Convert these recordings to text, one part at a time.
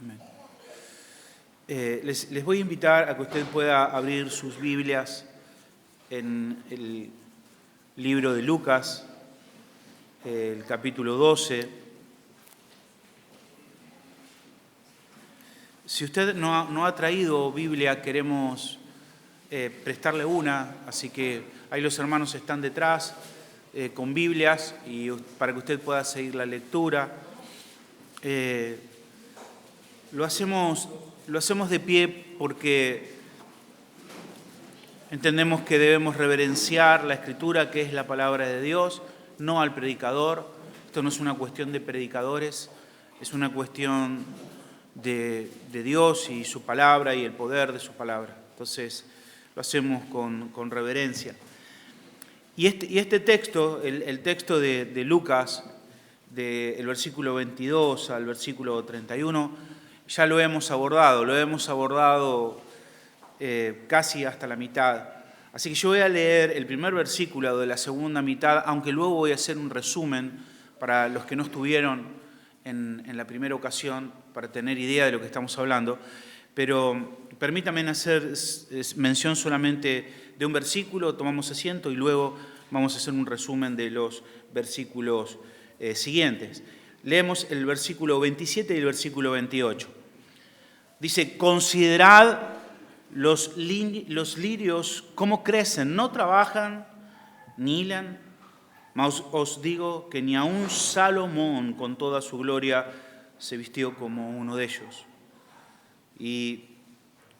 Amén. Les voy a invitar a que usted pueda abrir sus Biblias en el libro de Lucas, el capítulo 12. Si usted no ha traído Biblia, queremos prestarle una, así que ahí los hermanos están detrás con Biblias y para que usted pueda seguir la lectura. Lo hacemos de pie porque entendemos que debemos reverenciar la Escritura, que es la palabra de Dios, no al predicador. Esto no es una cuestión de predicadores, es una cuestión de Dios y su palabra y el poder de su palabra. Entonces lo hacemos con reverencia. Y este texto, el texto de Lucas, del versículo 22 al versículo 31, ya lo hemos abordado casi hasta la mitad. Así que yo voy a leer el primer versículo de la segunda mitad, aunque luego voy a hacer un resumen para los que no estuvieron en la primera ocasión, para tener idea de lo que estamos hablando. Pero permítanme hacer mención solamente de un versículo, tomamos asiento y luego vamos a hacer un resumen de los versículos siguientes. Leemos el versículo 27 y el versículo 28. Dice: considerad los lirios cómo crecen, no trabajan ni hilan, mas os digo que ni aun Salomón con toda su gloria se vistió como uno de ellos. Y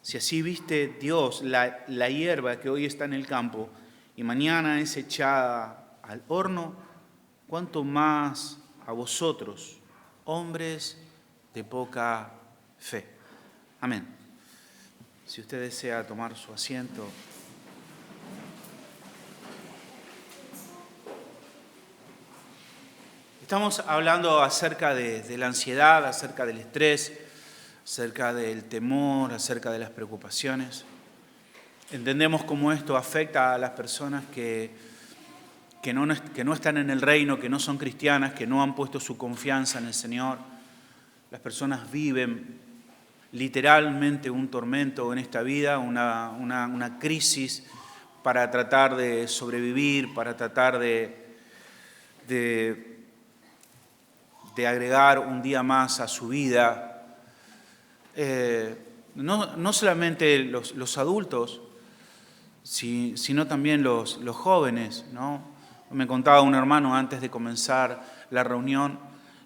si así viste Dios la hierba que hoy está en el campo y mañana es echada al horno, ¿cuánto más a vosotros, hombres de poca fe? Amén. Si usted desea tomar su asiento. Estamos hablando acerca de la ansiedad, acerca del estrés, acerca del temor, acerca de las preocupaciones. Entendemos cómo esto afecta a las personas que no están en el reino, que no son cristianas, que no han puesto su confianza en el Señor. Las personas viven literalmente un tormento en esta vida, una crisis para tratar de sobrevivir, para tratar de agregar un día más a su vida. No solamente los adultos, sino también los jóvenes, ¿no? Me contaba un hermano antes de comenzar la reunión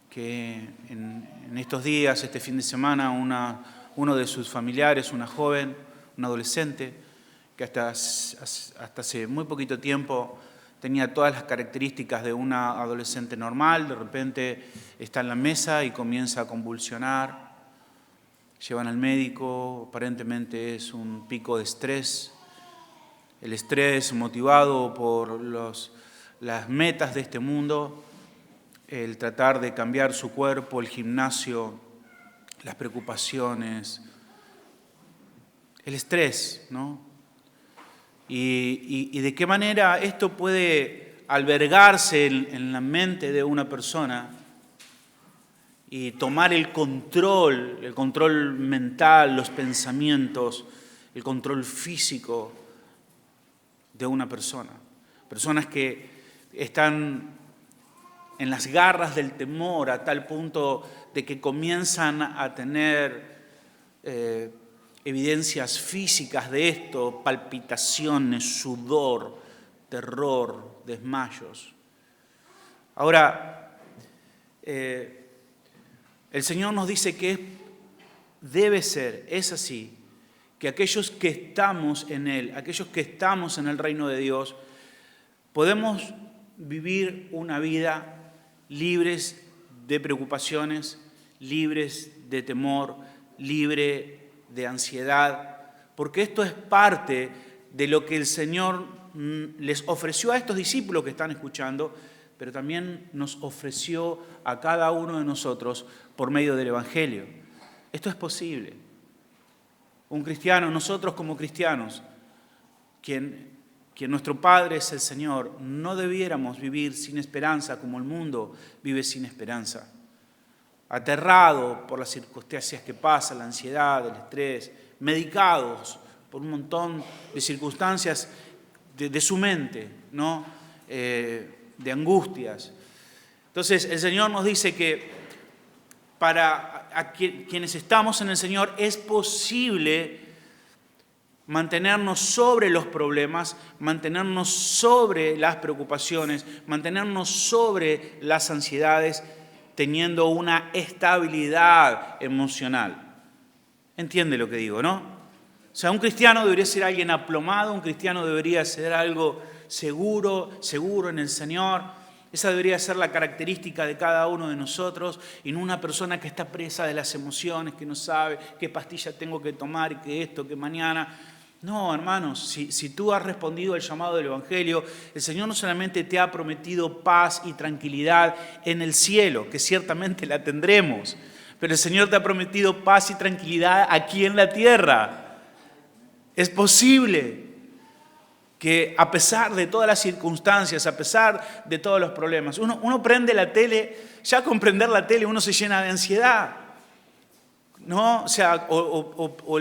que en estos días, este fin de semana, uno de sus familiares, una joven, un adolescente, que hasta hace muy poquito tiempo tenía todas las características de una adolescente normal, de repente está en la mesa y comienza a convulsionar. Llevan al médico, aparentemente es un pico de estrés. El estrés motivado por las metas de este mundo, el tratar de cambiar su cuerpo, el gimnasio, las preocupaciones, el estrés, ¿no? Y de qué manera esto puede albergarse en la mente de una persona y tomar el control mental, los pensamientos, el control físico de una persona. Personas que están en las garras del temor a tal punto de que comienzan a tener evidencias físicas de esto, palpitaciones, sudor, terror, desmayos. Ahora, el Señor nos dice que es así, que aquellos que estamos en Él, aquellos que estamos en el reino de Dios, podemos vivir una vida libres de preocupaciones, libres de temor, libre de ansiedad, porque esto es parte de lo que el Señor les ofreció a estos discípulos que están escuchando, pero también nos ofreció a cada uno de nosotros por medio del Evangelio. Esto es posible. Un cristiano, nosotros como cristianos, quien nuestro Padre es el Señor, no debiéramos vivir sin esperanza como el mundo vive sin esperanza. aterrado por las circunstancias que pasan, la ansiedad, el estrés, medicados por un montón de circunstancias de su mente, ¿no? De angustias. Entonces el Señor nos dice que para quienes estamos en el Señor es posible mantenernos sobre los problemas, mantenernos sobre las preocupaciones, mantenernos sobre las ansiedades, teniendo una estabilidad emocional. ¿Entiende lo que digo, no? O sea, un cristiano debería ser alguien aplomado, un cristiano debería ser algo seguro en el Señor. Esa debería ser la característica de cada uno de nosotros y no una persona que está presa de las emociones, que no sabe qué pastilla tengo que tomar y que esto, que mañana. No, hermanos, si tú has respondido al llamado del Evangelio, el Señor no solamente te ha prometido paz y tranquilidad en el cielo, que ciertamente la tendremos, pero el Señor te ha prometido paz y tranquilidad aquí en la tierra. Es posible que a pesar de todas las circunstancias, a pesar de todos los problemas, uno prende la tele, ya con prender la tele uno se llena de ansiedad, ¿no? O sea, o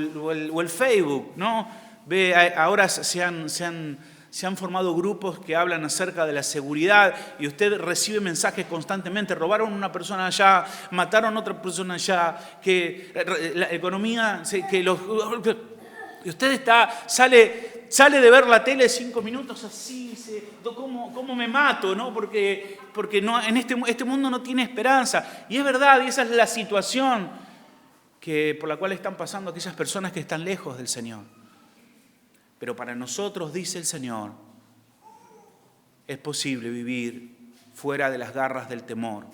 el Facebook, ¿no? Ve, ahora se han formado grupos que hablan acerca de la seguridad y usted recibe mensajes constantemente. Robaron a una persona allá, mataron a otra persona allá, que la economía, que los... Y usted sale de ver la tele 5 minutos así, ¿cómo me mato? ¿No? Porque no, en este mundo no tiene esperanza. Y es verdad, y esa es la situación por la cual están pasando aquellas personas que están lejos del Señor. Pero para nosotros, dice el Señor, es posible vivir fuera de las garras del temor,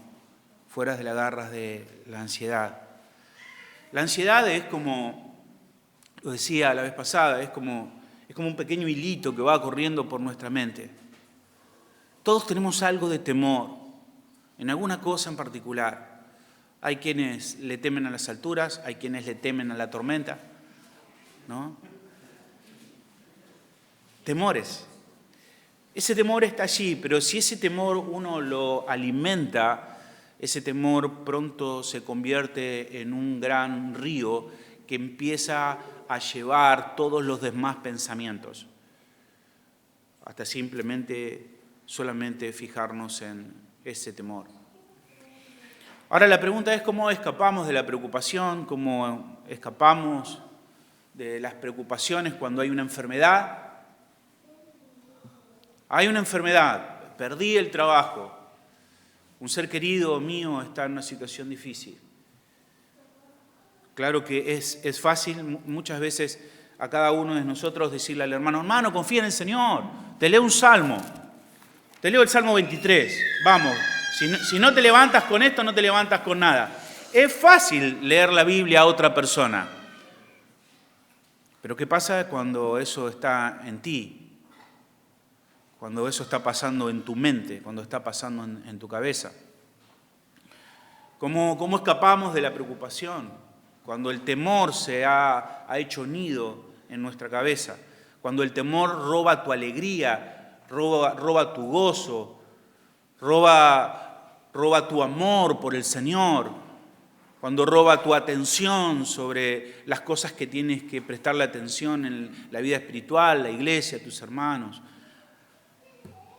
fuera de las garras de la ansiedad. La ansiedad es como, lo decía la vez pasada, es como un pequeño hilito que va corriendo por nuestra mente. Todos tenemos algo de temor, en alguna cosa en particular. Hay quienes le temen a las alturas, hay quienes le temen a la tormenta, ¿no? Temores. Ese temor está allí, pero si ese temor uno lo alimenta, ese temor pronto se convierte en un gran río que empieza a llevar todos los demás pensamientos, hasta solamente fijarnos en ese temor. Ahora la pregunta es cómo escapamos de la preocupación, cómo escapamos de las preocupaciones cuando hay una enfermedad. Hay una enfermedad, perdí el trabajo, un ser querido mío está en una situación difícil. Claro que es fácil muchas veces a cada uno de nosotros decirle al hermano, confía en el Señor, te leo un salmo, te leo el Salmo 23, vamos, si no te levantas con esto, no te levantas con nada. Es fácil leer la Biblia a otra persona, pero ¿qué pasa cuando eso está en ti? Cuando eso está pasando en tu mente, cuando está pasando en tu cabeza. ¿Cómo escapamos de la preocupación? Cuando el temor se ha hecho nido en nuestra cabeza, cuando el temor roba tu alegría, roba tu gozo, roba tu amor por el Señor, cuando roba tu atención sobre las cosas que tienes que prestarle atención en la vida espiritual, la iglesia, tus hermanos,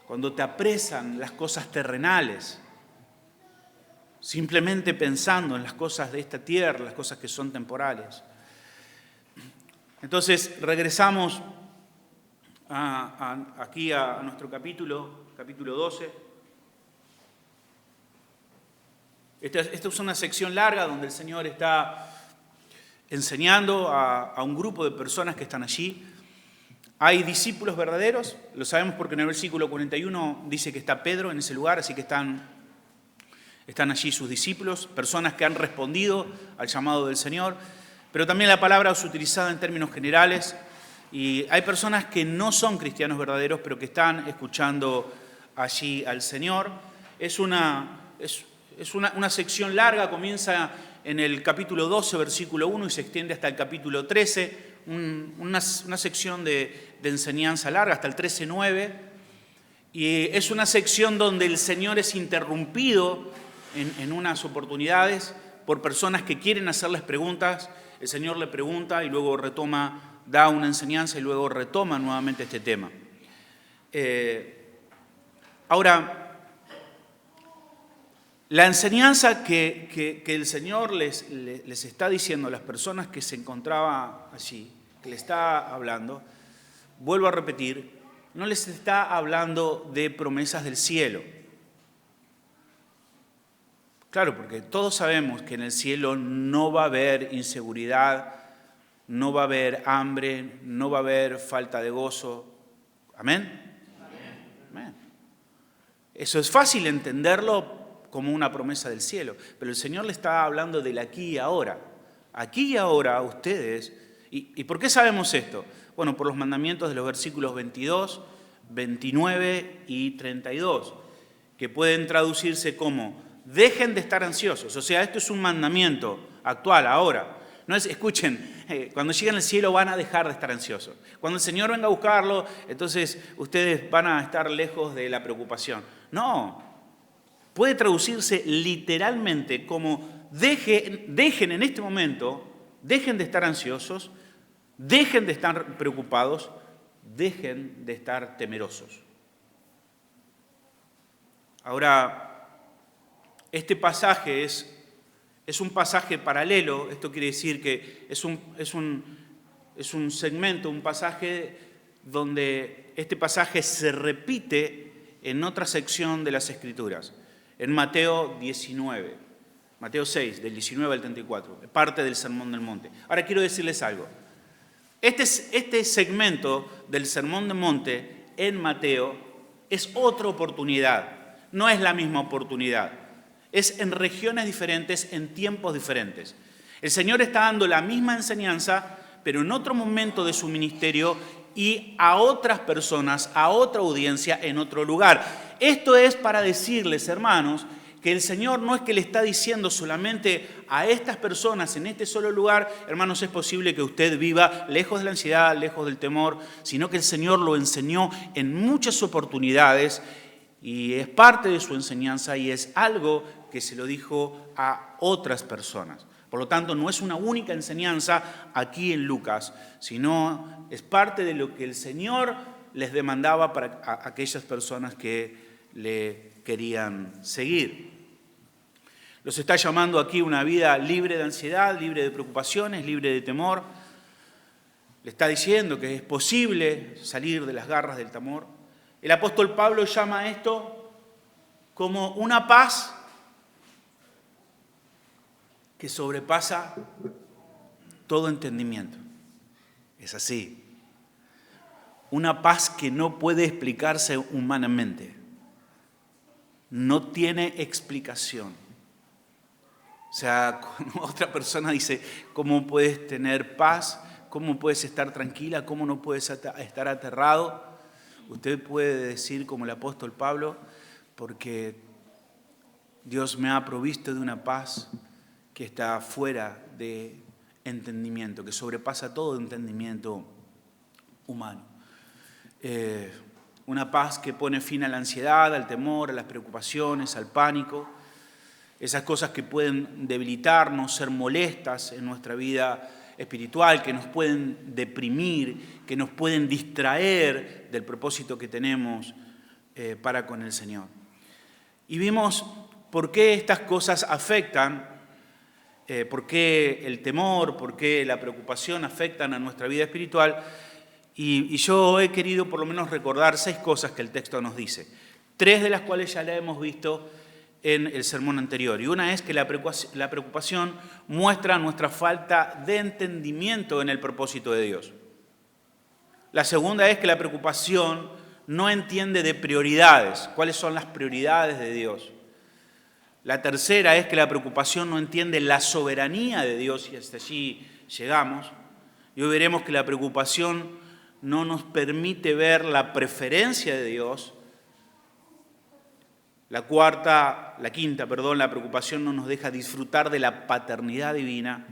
cuando te apresan las cosas terrenales, simplemente pensando en las cosas de esta tierra, las cosas que son temporales. Entonces, regresamos aquí a nuestro capítulo 12. Esta es una sección larga donde el Señor está enseñando a un grupo de personas que están allí. Hay discípulos verdaderos, lo sabemos porque en el versículo 41 dice que está Pedro en ese lugar, así que están allí sus discípulos, personas que han respondido al llamado del Señor, pero también la palabra es utilizada en términos generales y hay personas que no son cristianos verdaderos, pero que están escuchando allí al Señor. Es una sección larga, comienza en el capítulo 12, versículo 1 y se extiende hasta el capítulo 13, una sección de enseñanza larga, hasta el 13:9, y es una sección donde el Señor es interrumpido en unas oportunidades por personas que quieren hacerles preguntas. El Señor le pregunta y luego retoma, da una enseñanza y luego retoma nuevamente este tema. Ahora, la enseñanza que el Señor les está diciendo a las personas que se encontraban allí, que le está hablando, vuelvo a repetir, no les está hablando de promesas del cielo. Claro, porque todos sabemos que en el cielo no va a haber inseguridad, no va a haber hambre, no va a haber falta de gozo. ¿Amén? Amén. Eso es fácil entenderlo como una promesa del cielo, pero el Señor le está hablando del aquí y ahora. Aquí y ahora ustedes, ¿y por qué sabemos esto? Bueno, por los mandamientos de los versículos 22, 29 y 32, que pueden traducirse como: dejen de estar ansiosos. O sea, esto es un mandamiento actual, ahora. No es, escuchen, cuando lleguen al cielo van a dejar de estar ansiosos. Cuando el Señor venga a buscarlo, entonces ustedes van a estar lejos de la preocupación. No, puede traducirse literalmente como dejen en este momento, dejen de estar ansiosos, dejen de estar preocupados, dejen de estar temerosos. Ahora, este pasaje es un pasaje paralelo. Esto quiere decir que es un segmento, un pasaje donde este pasaje se repite en otra sección de las Escrituras, en Mateo 19, Mateo 6, del 19 al 34, parte del Sermón del Monte. Ahora quiero decirles algo. Este segmento del Sermón del Monte en Mateo es otra oportunidad, no es la misma oportunidad. Es en regiones diferentes, en tiempos diferentes. El Señor está dando la misma enseñanza, pero en otro momento de su ministerio y a otras personas, a otra audiencia, en otro lugar. Esto es para decirles, hermanos, que el Señor no es que le está diciendo solamente a estas personas en este solo lugar: hermanos, es posible que usted viva lejos de la ansiedad, lejos del temor, sino que el Señor lo enseñó en muchas oportunidades y es parte de su enseñanza y es algo que se lo dijo a otras personas. Por lo tanto, no es una única enseñanza aquí en Lucas, sino es parte de lo que el Señor les demandaba para aquellas personas que le querían seguir. Los está llamando aquí una vida libre de ansiedad, libre de preocupaciones, libre de temor. Le está diciendo que es posible salir de las garras del temor. El apóstol Pablo llama esto como una paz que sobrepasa todo entendimiento. Es así. Una paz que no puede explicarse humanamente. No tiene explicación. O sea, cuando otra persona dice: ¿cómo puedes tener paz? ¿Cómo puedes estar tranquila? ¿Cómo no puedes estar aterrado? Usted puede decir como el apóstol Pablo: porque Dios me ha provisto de una paz que está fuera de entendimiento, que sobrepasa todo entendimiento humano. Una paz que pone fin a la ansiedad, al temor, a las preocupaciones, al pánico, esas cosas que pueden debilitarnos, ser molestas en nuestra vida espiritual, que nos pueden deprimir, que nos pueden distraer del propósito que tenemos para con el Señor. Y vimos por qué estas cosas afectan, por qué el temor, por qué la preocupación afectan a nuestra vida espiritual. Y yo he querido por lo menos recordar 6 cosas que el texto nos dice, 3 de las cuales ya la hemos visto en el sermón anterior. Y una es que la preocupación muestra nuestra falta de entendimiento en el propósito de Dios. La segunda es que la preocupación no entiende de prioridades, cuáles son las prioridades de Dios. La tercera es que la preocupación no entiende la soberanía de Dios, y hasta allí llegamos. Y hoy veremos que la preocupación no nos permite ver la preferencia de Dios. La quinta, la preocupación no nos deja disfrutar de la paternidad divina.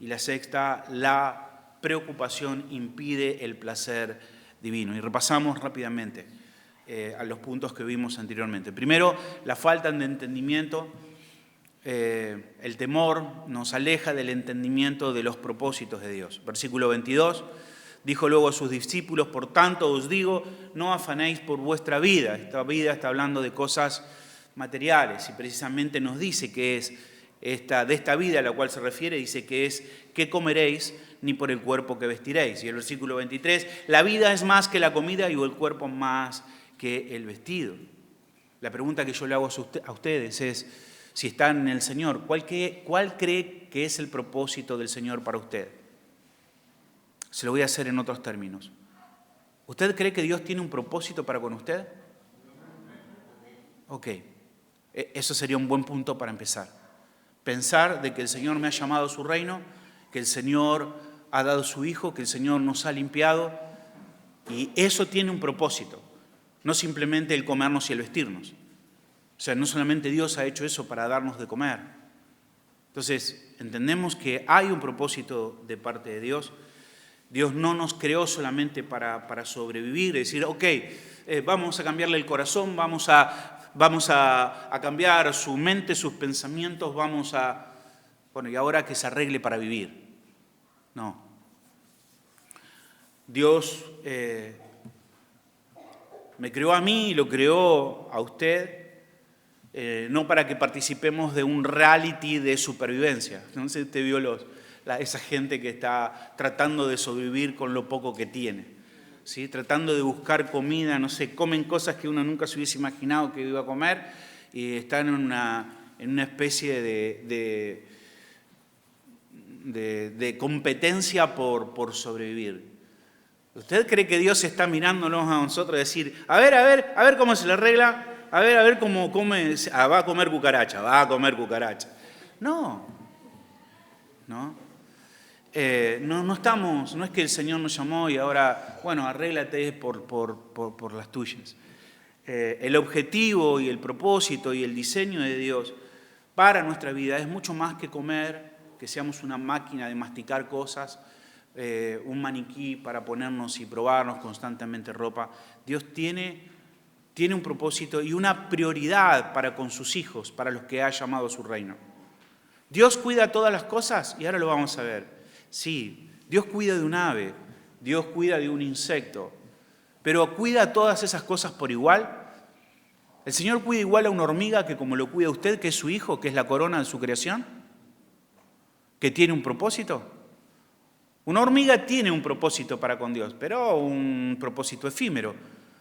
Y la sexta, la preocupación impide el placer divino. Y repasamos rápidamente a los puntos que vimos anteriormente. Primero, la falta de entendimiento. el temor nos aleja del entendimiento de los propósitos de Dios. Versículo 22, dijo luego a sus discípulos, por tanto os digo, no afanéis por vuestra vida. Esta vida está hablando de cosas materiales y precisamente nos dice que es de esta vida a la cual se refiere, dice que es qué comeréis ni por el cuerpo que vestiréis. Y el versículo 23, la vida es más que la comida y el cuerpo más que el vestido. La pregunta que yo le hago a ustedes es, si están en el Señor, ¿cuál cree que es el propósito del Señor para usted? Se lo voy a hacer en otros términos. ¿Usted cree que Dios tiene un propósito para con usted? Ok, eso sería un buen punto para empezar. Pensar de que el Señor me ha llamado a su reino, que el Señor ha dado su Hijo, que el Señor nos ha limpiado, y eso tiene un propósito, no simplemente el comernos y el vestirnos. O sea, no solamente Dios ha hecho eso para darnos de comer. Entonces, entendemos que hay un propósito de parte de Dios. Dios no nos creó solamente para sobrevivir, es decir, ok, vamos a cambiarle el corazón, vamos a cambiar su mente, sus pensamientos, y ahora que se arregle para vivir. No. Dios me creó a mí y lo creó a usted, no para que participemos de un reality de supervivencia. No sé si usted vio esa gente que está tratando de sobrevivir con lo poco que tiene, ¿sí? Tratando de buscar comida, no sé, comen cosas que uno nunca se hubiese imaginado que iba a comer y están en una especie de competencia por sobrevivir. ¿Usted cree que Dios está mirándonos a nosotros y decir, a ver cómo se le arregla? A ver cómo come, va a comer cucaracha. No. No es que el Señor nos llamó y ahora, bueno, arréglate por las tuyas. El objetivo y el propósito y el diseño de Dios para nuestra vida es mucho más que comer, que seamos una máquina de masticar cosas, un maniquí para ponernos y probarnos constantemente ropa. Dios tiene un propósito y una prioridad para con sus hijos, para los que ha llamado a su reino. Dios cuida todas las cosas y ahora lo vamos a ver. Sí, Dios cuida de un ave, Dios cuida de un insecto, pero ¿cuida todas esas cosas por igual? ¿El Señor cuida igual a una hormiga que como lo cuida usted, que es su hijo, que es la corona de su creación? ¿Que tiene un propósito? Una hormiga tiene un propósito para con Dios, pero un propósito efímero.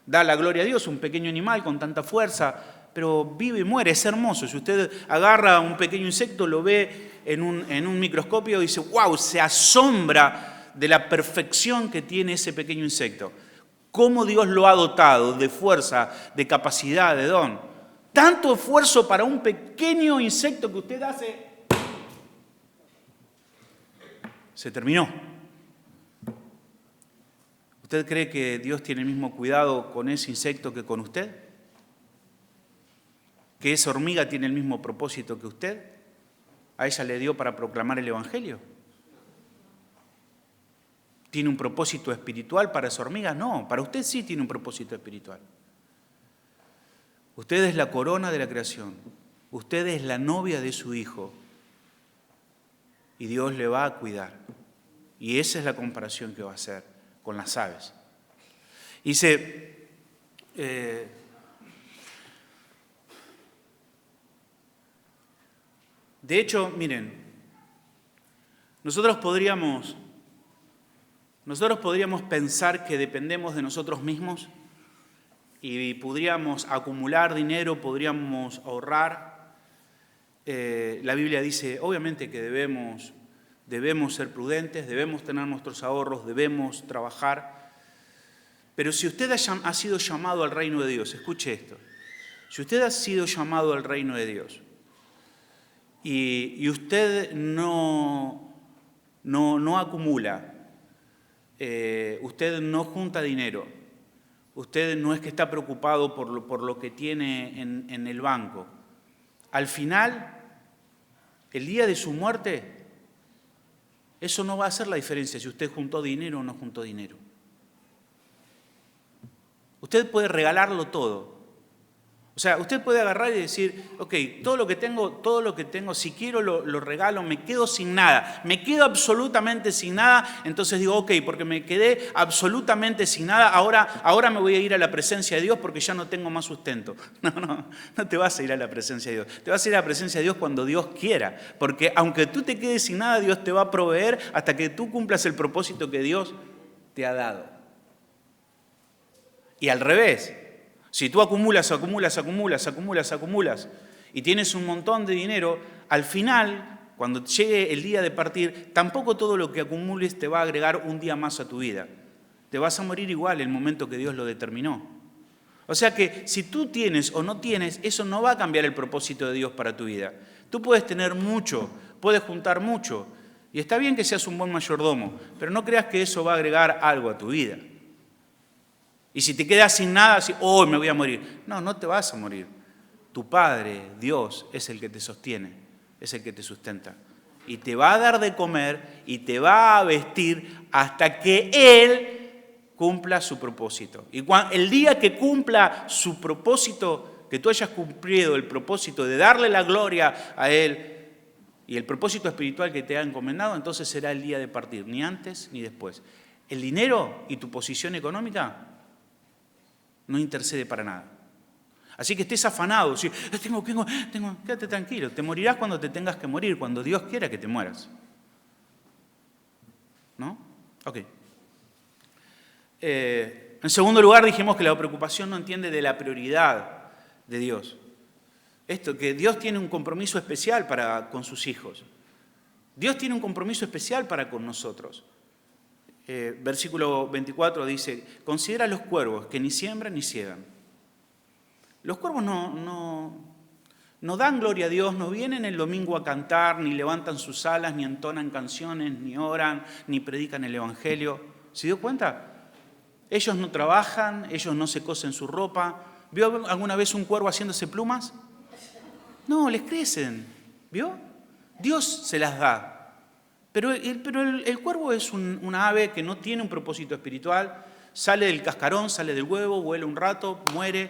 Da la gloria a Dios, un pequeño animal con tanta fuerza, pero vive y muere, es hermoso. Si usted agarra un pequeño insecto, lo ve en un microscopio y dice, wow, se asombra de la perfección que tiene ese pequeño insecto. Cómo Dios lo ha dotado de fuerza, de capacidad, de don. Tanto esfuerzo para un pequeño insecto que usted hace. Se terminó. ¿Usted cree que Dios tiene el mismo cuidado con ese insecto que con usted? ¿Que esa hormiga tiene el mismo propósito que usted? ¿A ella le dio para proclamar el Evangelio? ¿Tiene un propósito espiritual para esa hormiga? No, para usted sí tiene un propósito espiritual. Usted es la corona de la creación. Usted es la novia de su Hijo. Y Dios le va a cuidar. Y esa es la comparación que va a hacer con las aves. Dice, de hecho, miren, nosotros podríamos pensar que dependemos de nosotros mismos y podríamos acumular dinero, podríamos ahorrar. La Biblia dice, obviamente, que debemos ser prudentes, debemos tener nuestros ahorros, debemos trabajar. Pero si usted ha sido llamado al reino de Dios, escuche esto, si usted ha sido llamado al reino de Dios y usted no acumula, usted no junta dinero, usted no es que está preocupado por lo que tiene en el banco, al final, el día de su muerte, eso no va a hacer la diferencia si usted juntó dinero o no juntó dinero. Usted puede regalarlo todo, O sea, usted puede agarrar y decir, ok, todo lo que tengo, si quiero lo regalo, me quedo sin nada, me quedo absolutamente sin nada, entonces digo, ok, porque me quedé absolutamente sin nada, ahora me voy a ir a la presencia de Dios porque ya no tengo más sustento. No te vas a ir a la presencia de Dios, te vas a ir a la presencia de Dios cuando Dios quiera, porque aunque tú te quedes sin nada, Dios te va a proveer hasta que tú cumplas el propósito que Dios te ha dado. Y al revés. Si tú acumulas y tienes un montón de dinero, al final, cuando llegue el día de partir, tampoco todo lo que acumules te va a agregar un día más a tu vida. Te vas a morir igual en el momento que Dios lo determinó. O sea que si tú tienes o no tienes, eso no va a cambiar el propósito de Dios para tu vida. Tú puedes tener mucho, puedes juntar mucho, y está bien que seas un buen mayordomo, pero no creas que eso va a agregar algo a tu vida. Y si te quedas sin nada, así, oh, me voy a morir. No te vas a morir. Tu Padre, Dios, es el que te sostiene, es el que te sustenta. Y te va a dar de comer y te va a vestir hasta que Él cumpla su propósito. Y el día que cumpla su propósito, que tú hayas cumplido el propósito de darle la gloria a Él y el propósito espiritual que te ha encomendado, entonces será el día de partir, ni antes ni después. El dinero y tu posición económica no intercede para nada. Así que estés afanado, si quédate tranquilo, te morirás cuando te tengas que morir, cuando Dios quiera que te mueras. ¿No? Ok. En segundo lugar, dijimos que la preocupación no entiende de la prioridad de Dios. Esto, que Dios tiene un compromiso especial con sus hijos. Dios tiene un compromiso especial para con nosotros. Versículo 24 dice, considera los cuervos que ni siembran ni ciegan. Los cuervos no dan gloria a Dios, no vienen el domingo a cantar, ni levantan sus alas, ni entonan canciones, ni oran, ni predican el Evangelio. ¿Se dio cuenta? Ellos no trabajan, ellos no se cosen su ropa. ¿Vio alguna vez un cuervo haciéndose plumas? No, les crecen. ¿Vio? Dios se las da. Pero el cuervo es una ave que no tiene un propósito espiritual, sale del cascarón, sale del huevo, vuela un rato, muere,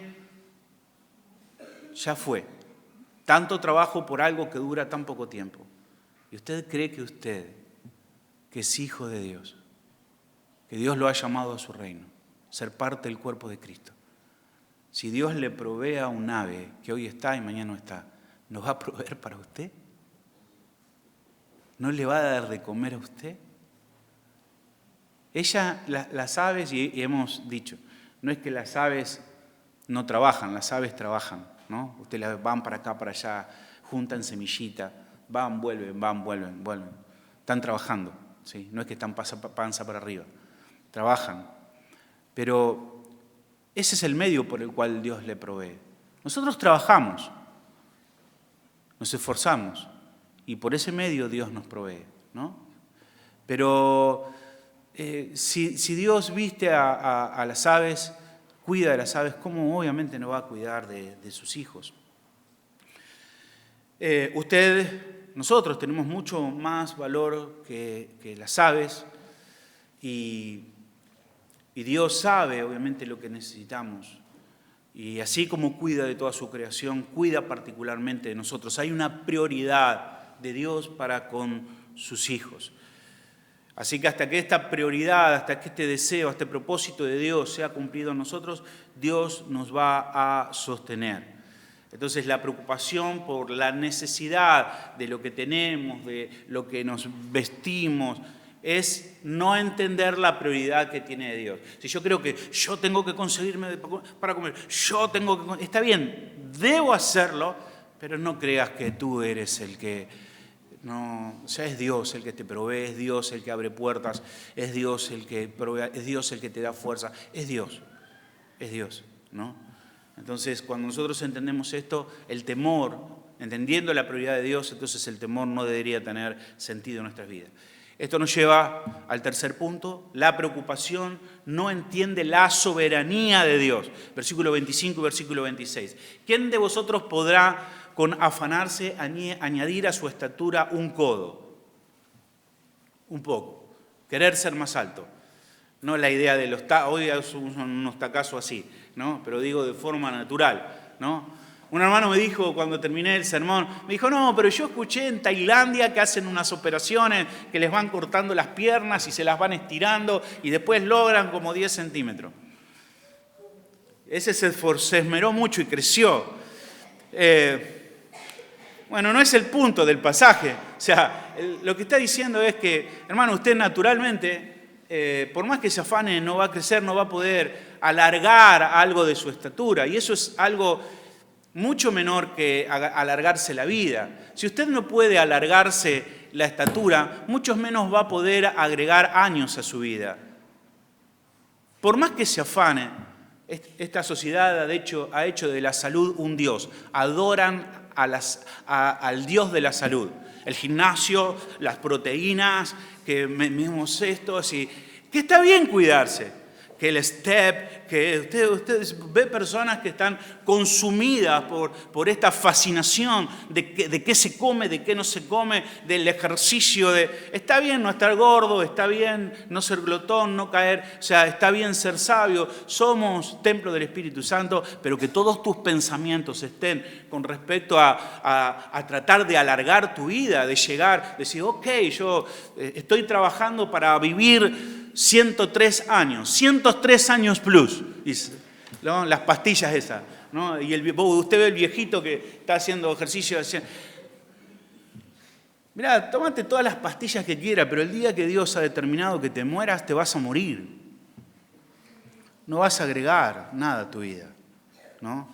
ya fue. Tanto trabajo por algo que dura tan poco tiempo. ¿Y usted cree que usted, que es hijo de Dios, que Dios lo ha llamado a su reino, ser parte del cuerpo de Cristo, si Dios le provee a un ave que hoy está y mañana no está, ¿nos va a proveer para usted? ¿No le va a dar de comer a usted? Las aves, y hemos dicho, no es que las aves no trabajan, las aves trabajan, ¿no? Ustedes van para acá, para allá, juntan semillita, van, vuelven. Están trabajando, ¿sí? No es que están panza para arriba, trabajan. Pero ese es el medio por el cual Dios le provee. Nosotros trabajamos, nos esforzamos, y por ese medio Dios nos provee, ¿no? Pero si Dios viste a las aves, cuida de las aves, ¿cómo obviamente no va a cuidar de sus hijos? Nosotros tenemos mucho más valor que las aves y Dios sabe obviamente lo que necesitamos. Y así como cuida de toda su creación, cuida particularmente de nosotros. Hay una prioridad de Dios para con sus hijos. Así que hasta que esta prioridad, hasta que este deseo, este propósito de Dios sea cumplido en nosotros, Dios nos va a sostener. Entonces la preocupación por la necesidad de lo que tenemos, de lo que nos vestimos, es no entender la prioridad que tiene Dios. Si yo creo que yo tengo que conseguirme para comer, está bien, debo hacerlo, pero no creas que tú eres el que... No, o sea, es Dios el que te provee, es Dios el que abre puertas, es Dios el que provee, es Dios el que te da fuerza, es Dios, ¿no? Entonces, cuando nosotros entendemos esto, el temor, entendiendo la prioridad de Dios, entonces el temor no debería tener sentido en nuestras vidas. Esto nos lleva al tercer punto, la preocupación no entiende la soberanía de Dios. Versículo 25 y versículo 26. ¿Quién de vosotros podrá con afanarse añadir a su estatura un codo? Un poco. Querer ser más alto. No la idea de hoy usan unos tacazos así, ¿no? Pero digo de forma natural. ¿no? Un hermano me dijo cuando terminé el sermón, me dijo, no, pero yo escuché en Tailandia que hacen unas operaciones que les van cortando las piernas y se las van estirando y después logran como 10 centímetros. Ese se esmeró mucho y creció. Bueno, no es el punto del pasaje. O sea, lo que está diciendo es que, hermano, usted naturalmente, por más que se afane, no va a crecer, no va a poder alargar algo de su estatura. Y eso es algo mucho menor que alargarse la vida. Si usted no puede alargarse la estatura, mucho menos va a poder agregar años a su vida. Por más que se afane, esta sociedad ha hecho de la salud un dios. Adoran al dios de la salud. El gimnasio, las proteínas, que mismos estos, y que está bien cuidarse. Que el step, que usted ve personas que están consumidas por esta fascinación de qué se come, de qué no se come, del ejercicio. Está bien no estar gordo, está bien no ser glotón, no caer, o sea, está bien ser sabio. Somos templo del Espíritu Santo, pero que todos tus pensamientos estén con respecto a tratar de alargar tu vida, de llegar, decir, ok, yo estoy trabajando para vivir 103 años plus, dice, ¿no? Las pastillas esas, ¿no? Y usted ve el viejito que está haciendo ejercicio. Mirá, tómate todas las pastillas que quiera, pero el día que Dios ha determinado que te mueras, te vas a morir. No vas a agregar nada a tu vida, ¿no?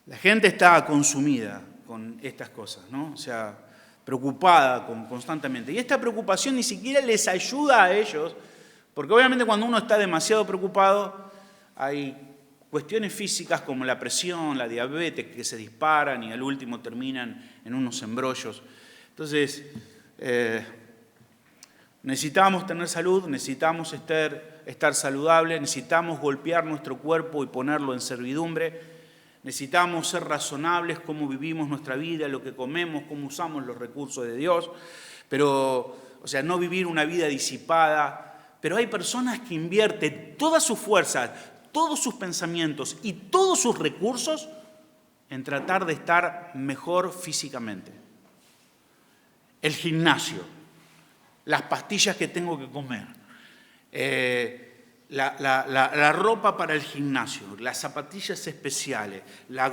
La gente está consumida con estas cosas, ¿no? O sea, preocupada constantemente. Y esta preocupación ni siquiera les ayuda a ellos, porque obviamente cuando uno está demasiado preocupado, hay cuestiones físicas como la presión, la diabetes, que se disparan y al último terminan en unos embrollos. Entonces, necesitamos tener salud, necesitamos estar saludables, necesitamos golpear nuestro cuerpo y ponerlo en servidumbre. Necesitamos ser razonables cómo vivimos nuestra vida, lo que comemos, cómo usamos los recursos de Dios, pero, o sea, no vivir una vida disipada. Pero hay personas que invierten todas sus fuerzas, todos sus pensamientos y todos sus recursos en tratar de estar mejor físicamente. El gimnasio, las pastillas que tengo que comer, la ropa para el gimnasio, las zapatillas especiales, la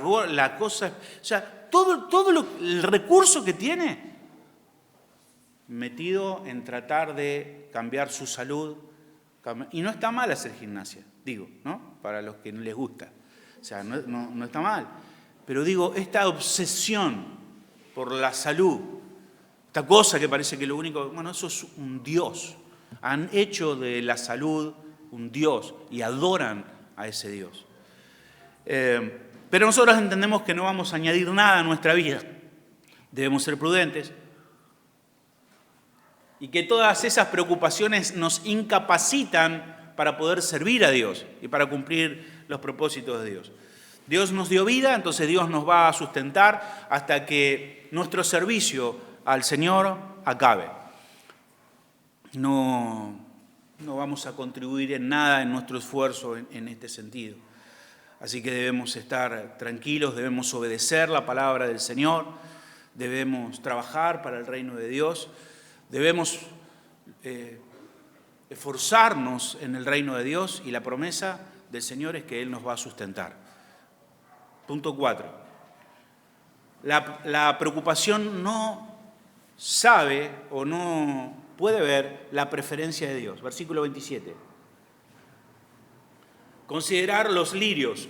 cosa, o sea, todo el recurso que tiene metido en tratar de cambiar su salud. Y no está mal hacer gimnasia, digo, ¿no? Para los que no les gusta. O sea, no está mal. Pero digo, esta obsesión por la salud, esta cosa que parece que lo único, bueno, eso es un dios. Han hecho de la salud un dios y adoran a ese Dios. Pero nosotros entendemos que no vamos a añadir nada a nuestra vida. Debemos ser prudentes y que todas esas preocupaciones nos incapacitan para poder servir a Dios y para cumplir los propósitos de Dios. Dios nos dio vida, entonces Dios nos va a sustentar hasta que nuestro servicio al Señor acabe. No vamos a contribuir en nada en nuestro esfuerzo en este sentido. Así que debemos estar tranquilos, debemos obedecer la palabra del Señor, debemos trabajar para el reino de Dios, debemos esforzarnos en el reino de Dios y la promesa del Señor es que Él nos va a sustentar. Punto 4. La preocupación no sabe o no puede ver la preferencia de Dios. Versículo 27. Considerar los lirios.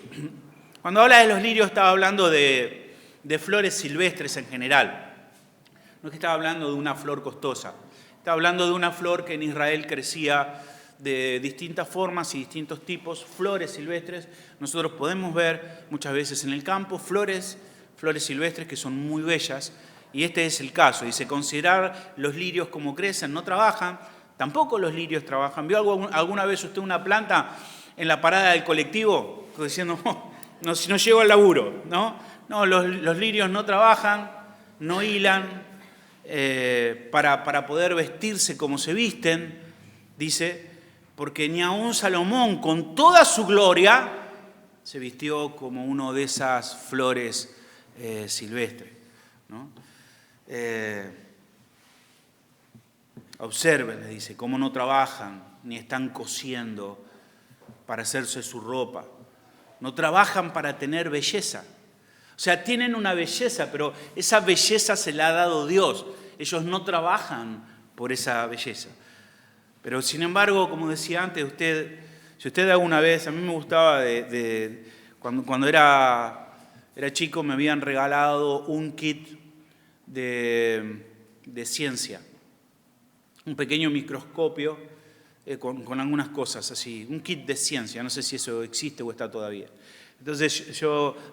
Cuando habla de los lirios estaba hablando de flores silvestres en general. No es que estaba hablando de una flor costosa. Estaba hablando de una flor que en Israel crecía de distintas formas y distintos tipos, flores silvestres. Nosotros podemos ver muchas veces en el campo flores silvestres que son muy bellas. Y este es el caso, dice, considerar los lirios como crecen, no trabajan, tampoco los lirios trabajan. ¿Vio alguna vez usted una planta en la parada del colectivo diciendo, no llego al laburo? No, los lirios no trabajan, no hilan para poder vestirse como se visten, dice, porque ni aun Salomón con toda su gloria se vistió como uno de esas flores silvestres, ¿no? Observen, les dice, cómo no trabajan ni están cosiendo para hacerse su ropa. No trabajan para tener belleza. O sea, tienen una belleza, pero esa belleza se la ha dado Dios. Ellos no trabajan por esa belleza. Pero sin embargo, como decía antes, si usted alguna vez, a mí me gustaba cuando era chico, me habían regalado un kit de ciencia, un pequeño microscopio con algunas cosas así, un kit de ciencia, no sé si eso existe o está todavía. Entonces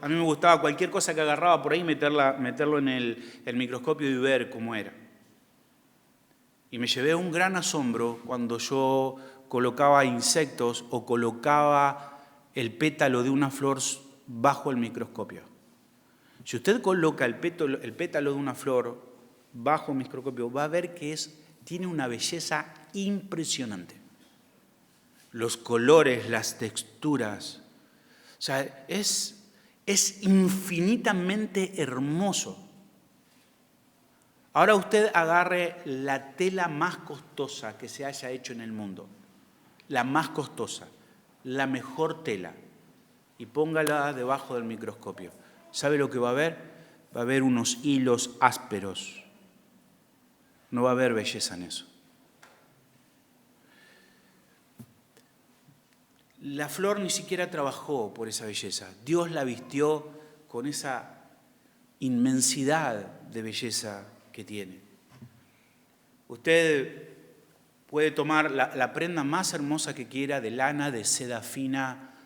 a mí me gustaba cualquier cosa que agarraba por ahí meterlo en el microscopio y ver cómo era. Y me llevé un gran asombro cuando yo colocaba insectos o colocaba el pétalo de una flor bajo el microscopio. Si usted coloca el pétalo de una flor bajo el microscopio, va a ver que tiene una belleza impresionante. Los colores, las texturas, o sea, es infinitamente hermoso. Ahora usted agarre la tela más costosa que se haya hecho en el mundo, la más costosa, la mejor tela, y póngala debajo del microscopio. ¿Sabe lo que va a ver? Va a haber unos hilos ásperos. No va a haber belleza en eso. La flor ni siquiera trabajó por esa belleza. Dios la vistió con esa inmensidad de belleza que tiene. Usted puede tomar la prenda más hermosa que quiera, de lana, de seda fina,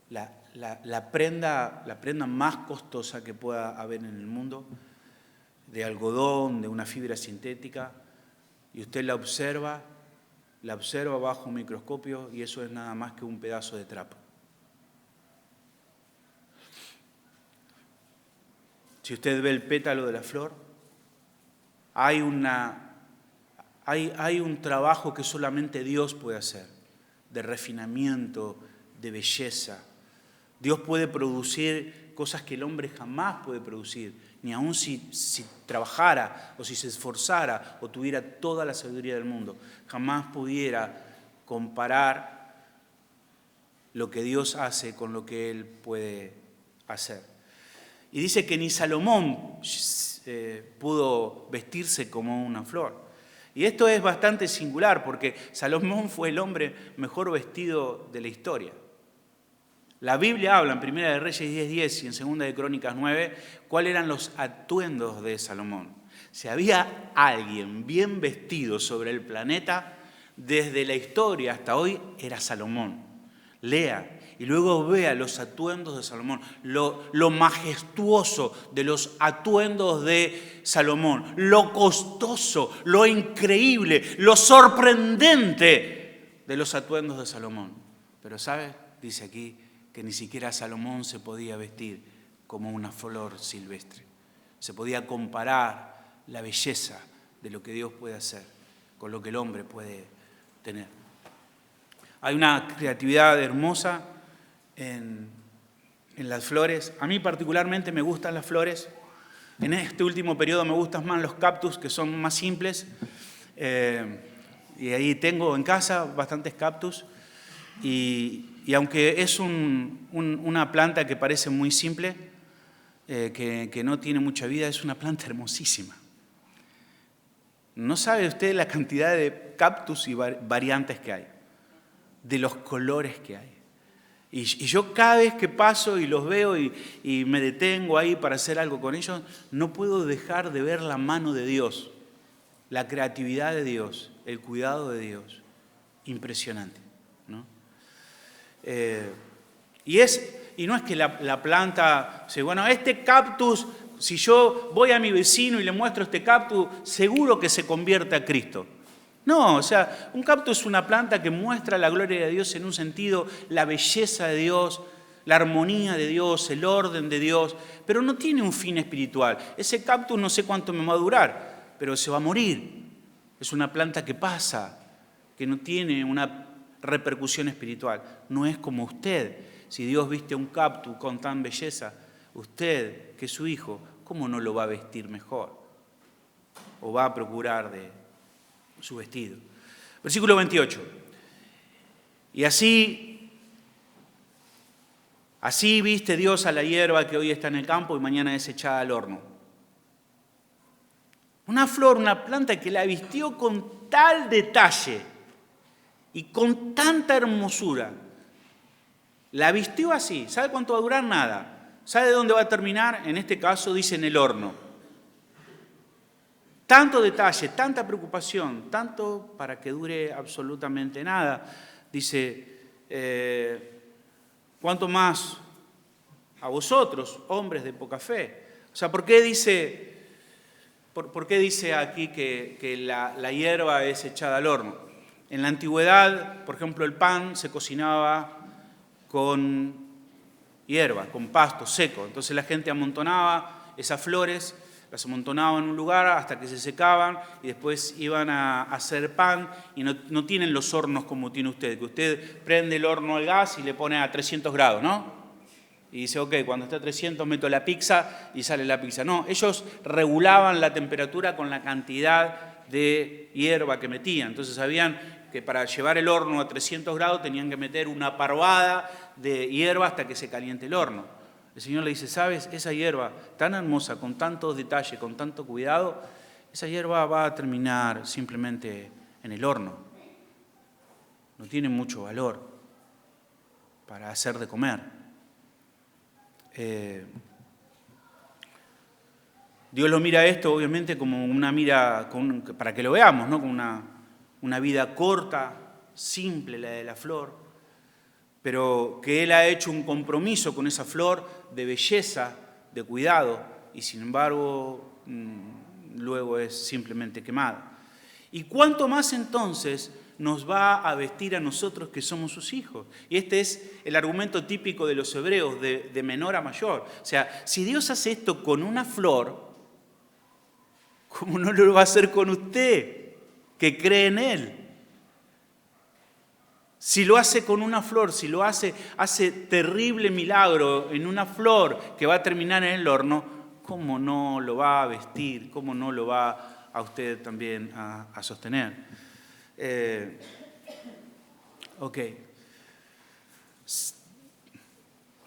la prenda más costosa que pueda haber en el mundo, de algodón, de una fibra sintética, y usted la observa bajo un microscopio y eso es nada más que un pedazo de trapo. Si usted ve el pétalo de la flor, hay un trabajo que solamente Dios puede hacer, de refinamiento, de belleza. Dios puede producir cosas que el hombre jamás puede producir, ni aun si trabajara o si se esforzara o tuviera toda la sabiduría del mundo. Jamás pudiera comparar lo que Dios hace con lo que Él puede hacer. Y dice que ni Salomón pudo vestirse como una flor. Y esto es bastante singular porque Salomón fue el hombre mejor vestido de la historia. La Biblia habla en 1 de Reyes 10:10 y en 2 de Crónicas 9 cuáles eran los atuendos de Salomón. Si había alguien bien vestido sobre el planeta, desde la historia hasta hoy, era Salomón. Lea y luego vea los atuendos de Salomón, lo majestuoso de los atuendos de Salomón, lo costoso, lo increíble, lo sorprendente de los atuendos de Salomón. Pero ¿sabe? Dice aquí que ni siquiera Salomón se podía vestir como una flor silvestre. Se podía comparar la belleza de lo que Dios puede hacer con lo que el hombre puede tener. Hay una creatividad hermosa en las flores. A mí particularmente me gustan las flores. En este último periodo me gustan más los cactus, que son más simples. Y ahí tengo en casa bastantes cactus. Y aunque es una planta que parece muy simple, que no tiene mucha vida, es una planta hermosísima. No sabe usted la cantidad de cactus y variantes que hay, de los colores que hay. Y yo cada vez que paso y los veo y me detengo ahí para hacer algo con ellos, no puedo dejar de ver la mano de Dios, la creatividad de Dios, el cuidado de Dios. Impresionante, ¿no? Y no es que la planta, bueno, este cactus, si yo voy a mi vecino y le muestro este cactus, seguro que se convierte a Cristo. No, o sea, un cactus es una planta que muestra la gloria de Dios en un sentido, la belleza de Dios, la armonía de Dios, el orden de Dios, pero no tiene un fin espiritual. Ese cactus no sé cuánto me va a durar, pero se va a morir. Es una planta que pasa, que no tiene una repercusión espiritual. No es como usted, Si Dios viste un cactus con tan belleza, usted, que es su hijo, ¿cómo no lo va a vestir mejor? O va a procurar de su vestido. Versículo 28. Y así viste Dios a la hierba que hoy está en el campo y mañana es echada al horno. Una flor, una planta que la vistió con tal detalle y con tanta hermosura. La vistió así. ¿Sabe cuánto va a durar? Nada. ¿Sabe de dónde va a terminar? En este caso dice en el horno. Tanto detalle, tanta preocupación, tanto para que dure absolutamente nada. Dice, ¿cuánto más a vosotros, hombres de poca fe? O sea, ¿por qué dice aquí que la hierba es echada al horno? En la antigüedad, por ejemplo, el pan se cocinaba con hierba, con pasto seco. Entonces la gente amontonaba esas flores, las amontonaban en un lugar hasta que se secaban y después iban a hacer pan y no tienen los hornos como tiene usted, que usted prende el horno al gas y le pone a 300 grados, ¿no? Y dice, ok, cuando está a 300 meto la pizza y sale la pizza. No, ellos regulaban la temperatura con la cantidad de hierba que metían. Entonces sabían que para llevar el horno a 300 grados tenían que meter una parvada de hierba hasta que se caliente el horno. El Señor le dice, ¿sabes? Esa hierba tan hermosa, con tantos detalles, con tanto cuidado, esa hierba va a terminar simplemente en el horno. No tiene mucho valor para hacer de comer. Dios lo mira esto, obviamente, como una mira, para que lo veamos, ¿no? Como una vida corta, simple, la de la flor, pero que Él ha hecho un compromiso con esa flor de belleza, de cuidado, y sin embargo luego es simplemente quemada. ¿Y cuánto más entonces nos va a vestir a nosotros que somos sus hijos? Y este es el argumento típico de los hebreos, de menor a mayor. O sea, si Dios hace esto con una flor, ¿cómo no lo va a hacer con usted que cree en Él? Si lo hace con una flor, si lo hace terrible milagro en una flor que va a terminar en el horno, ¿cómo no lo va a vestir? ¿Cómo no lo va a usted también a sostener? Ok.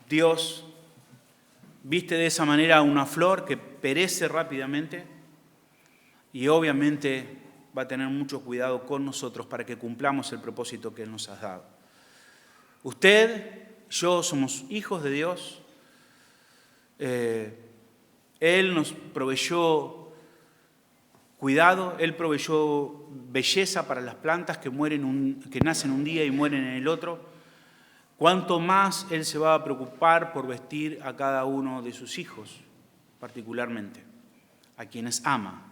Dios viste de esa manera una flor que perece rápidamente y obviamente va a tener mucho cuidado con nosotros para que cumplamos el propósito que Él nos ha dado. Usted, yo somos hijos de Dios. Él nos proveyó cuidado, Él proveyó belleza para las plantas que nacen un día y mueren en el otro. Cuánto más Él se va a preocupar por vestir a cada uno de sus hijos, particularmente, a quienes ama.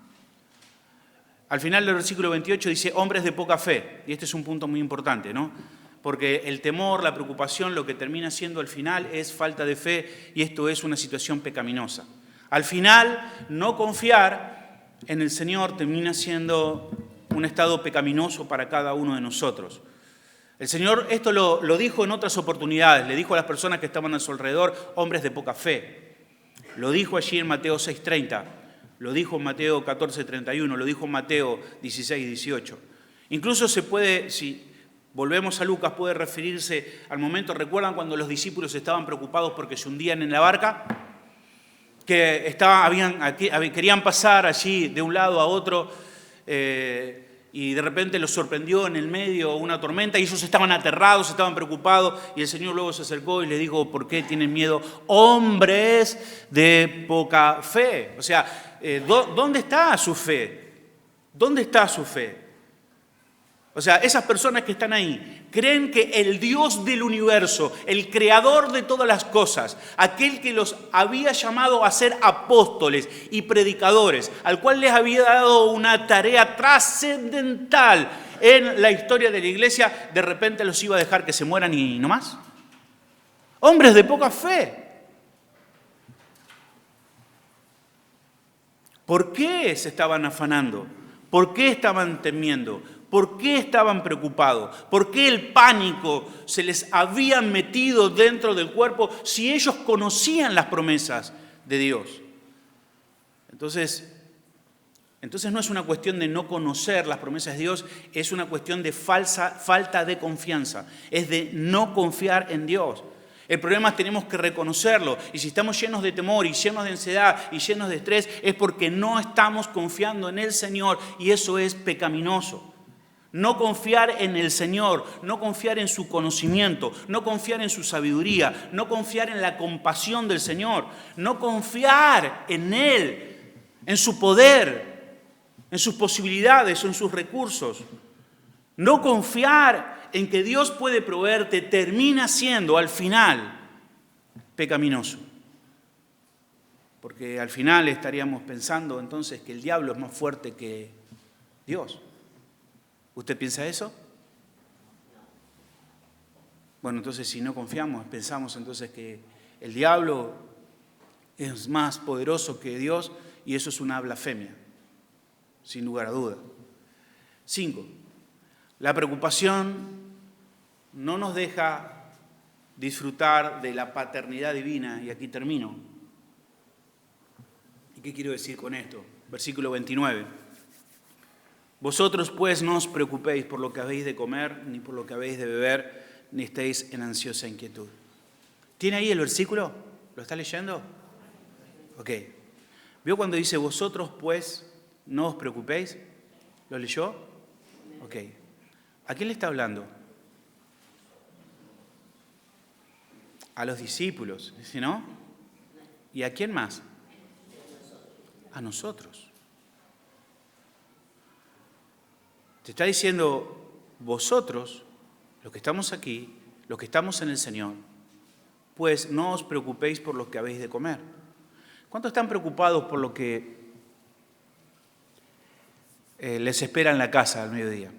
Al final del versículo 28 dice, hombres de poca fe. Y este es un punto muy importante, ¿no? Porque el temor, la preocupación, lo que termina siendo al final es falta de fe y esto es una situación pecaminosa. Al final, no confiar en el Señor termina siendo un estado pecaminoso para cada uno de nosotros. El Señor esto lo dijo en otras oportunidades, le dijo a las personas que estaban a su alrededor, hombres de poca fe. Lo dijo allí en Mateo 6:30. Lo dijo en Mateo 14:31, lo dijo en Mateo 16:18. Incluso se puede, si volvemos a Lucas, puede referirse al momento, ¿recuerdan cuando los discípulos estaban preocupados porque se hundían en la barca? Que querían pasar allí de un lado a otro y de repente los sorprendió en el medio una tormenta y ellos estaban aterrados, estaban preocupados y el Señor luego se acercó y les dijo, ¿por qué tienen miedo? Hombres de poca fe. O sea, ¿dónde está su fe? ¿Dónde está su fe? O sea, esas personas que están ahí creen que el Dios del universo, el creador de todas las cosas, aquel que los había llamado a ser apóstoles y predicadores, al cual les había dado una tarea trascendental en la historia de la iglesia, de repente los iba a dejar que se mueran y no más. Hombres de poca fe. ¿Por qué se estaban afanando? ¿Por qué estaban temiendo? ¿Por qué estaban preocupados? ¿Por qué el pánico se les había metido dentro del cuerpo si ellos conocían las promesas de Dios? Entonces no es una cuestión de no conocer las promesas de Dios, es una cuestión de falta de confianza, es de no confiar en Dios. El problema es que tenemos que reconocerlo, y si estamos llenos de temor y llenos de ansiedad y llenos de estrés es porque no estamos confiando en el Señor, y eso es pecaminoso. No confiar en el Señor, no confiar en su conocimiento, no confiar en su sabiduría, no confiar en la compasión del Señor, no confiar en Él, en su poder, en sus posibilidades o en sus recursos. No confiar en que Dios puede proveerte termina siendo al final pecaminoso. Porque al final estaríamos pensando entonces que el diablo es más fuerte que Dios. ¿Usted piensa eso? Bueno, entonces si no confiamos, pensamos entonces que el diablo es más poderoso que Dios, y eso es una blasfemia, sin lugar a duda. 5. La preocupación no nos deja disfrutar de la paternidad divina, y aquí termino. ¿Y qué quiero decir con esto? Versículo 29. Vosotros pues no os preocupéis por lo que habéis de comer, ni por lo que habéis de beber, ni estéis en ansiosa inquietud. ¿Tiene ahí el versículo? ¿Lo está leyendo? Ok. ¿Vio cuando dice vosotros pues no os preocupéis? ¿Lo leyó? Ok. ¿A quién le está hablando? A los discípulos, ¿sí, no? ¿Y a quién más? A nosotros. Te está diciendo, vosotros, los que estamos aquí, los que estamos en el Señor, pues no os preocupéis por lo que habéis de comer. ¿Cuántos están preocupados por lo que les espera en la casa al mediodía?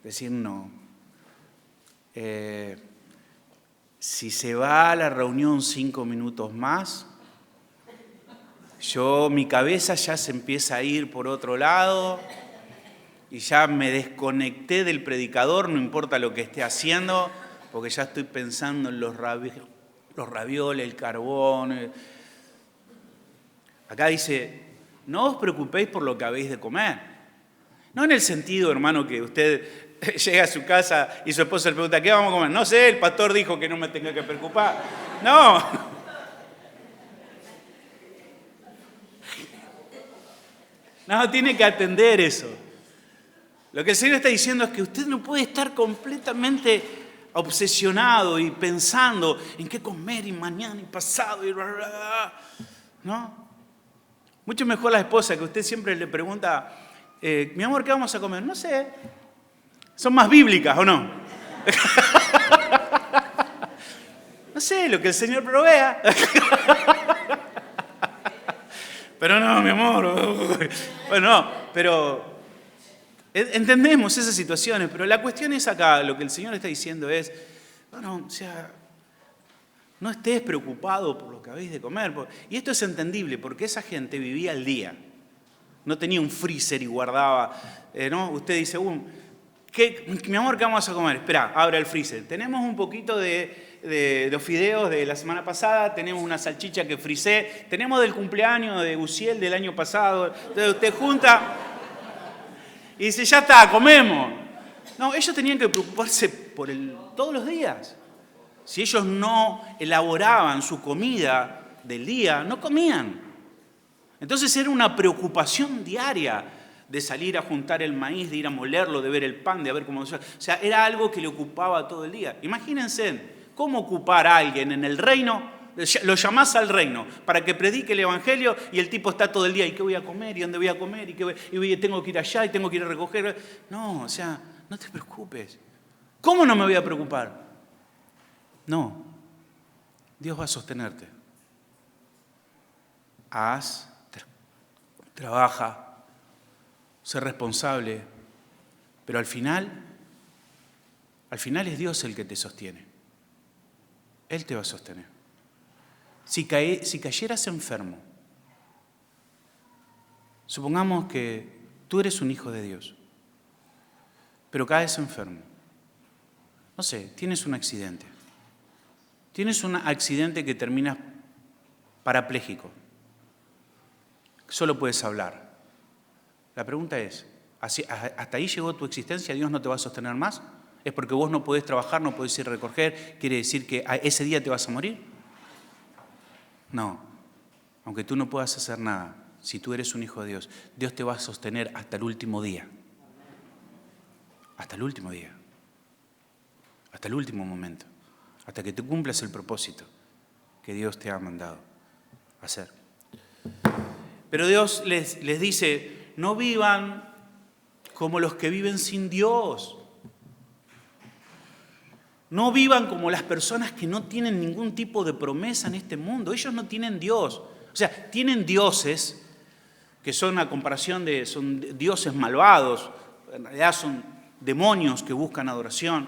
Decir no. Si se va a la reunión 5 minutos más, mi cabeza ya se empieza a ir por otro lado y ya me desconecté del predicador, no importa lo que esté haciendo, porque ya estoy pensando en los ravioles, el carbón. Acá dice, no os preocupéis por lo que habéis de comer. No en el sentido, hermano, que usted llega a su casa y su esposa le pregunta, ¿qué vamos a comer? No sé, el pastor dijo que no me tenga que preocupar. No. No, tiene que atender eso. Lo que el Señor está diciendo es que usted no puede estar completamente obsesionado y pensando en qué comer y mañana y pasado y bla, bla, bla. ¿No? Mucho mejor la esposa, que usted siempre le pregunta, mi amor, ¿qué vamos a comer? No sé. ¿Son más bíblicas o no? No sé, lo que el Señor provea. Pero no, mi amor. Bueno, no, pero entendemos esas situaciones, pero la cuestión es acá, lo que el Señor está diciendo es, bueno, o sea, no estés preocupado por lo que habéis de comer. Y esto es entendible, porque esa gente vivía al día. No tenía un freezer y guardaba, ¿no? Usted dice, mi amor, ¿qué vamos a comer? Espera, abre el freezer. Tenemos un poquito de los fideos de la semana pasada, tenemos una salchicha que frisé, tenemos del cumpleaños de Uciel del año pasado. Entonces usted junta y dice, ya está, comemos. No, ellos tenían que preocuparse por todos los días. Si ellos no elaboraban su comida del día, no comían. Entonces era una preocupación diaria de salir a juntar el maíz, de ir a molerlo, de ver el pan, de ver cómo... O sea, era algo que le ocupaba todo el día. Imagínense cómo ocupar a alguien en el reino, lo llamás al reino para que predique el evangelio y el tipo está todo el día, ¿y qué voy a comer? ¿Y dónde voy a comer? ¿Y tengo que ir allá? ¿Y tengo que ir a recoger? No, o sea, no te preocupes. ¿Cómo no me voy a preocupar? No, Dios va a sostenerte. Trabaja, sé responsable, pero al final es Dios el que te sostiene. Él te va a sostener. Si cayeras enfermo, supongamos que Tú eres un hijo de Dios, pero caes enfermo. No sé, tienes un accidente. Tienes un accidente que terminas parapléjico. Solo puedes hablar. La pregunta es, ¿hasta ahí llegó tu existencia? ¿Dios no te va a sostener más? ¿Es porque vos no podés trabajar, no podés ir a recoger? ¿Quiere decir que ese día te vas a morir? No. Aunque tú no puedas hacer nada, si tú eres un hijo de Dios, Dios te va a sostener hasta el último día. Hasta el último día. Hasta el último momento. Hasta que tú cumplas el propósito que Dios te ha mandado hacer. Pero Dios les dice, no vivan como los que viven sin Dios. No vivan como las personas que no tienen ningún tipo de promesa en este mundo. Ellos no tienen Dios. O sea, tienen dioses que son a comparación son dioses malvados. En realidad son demonios que buscan adoración.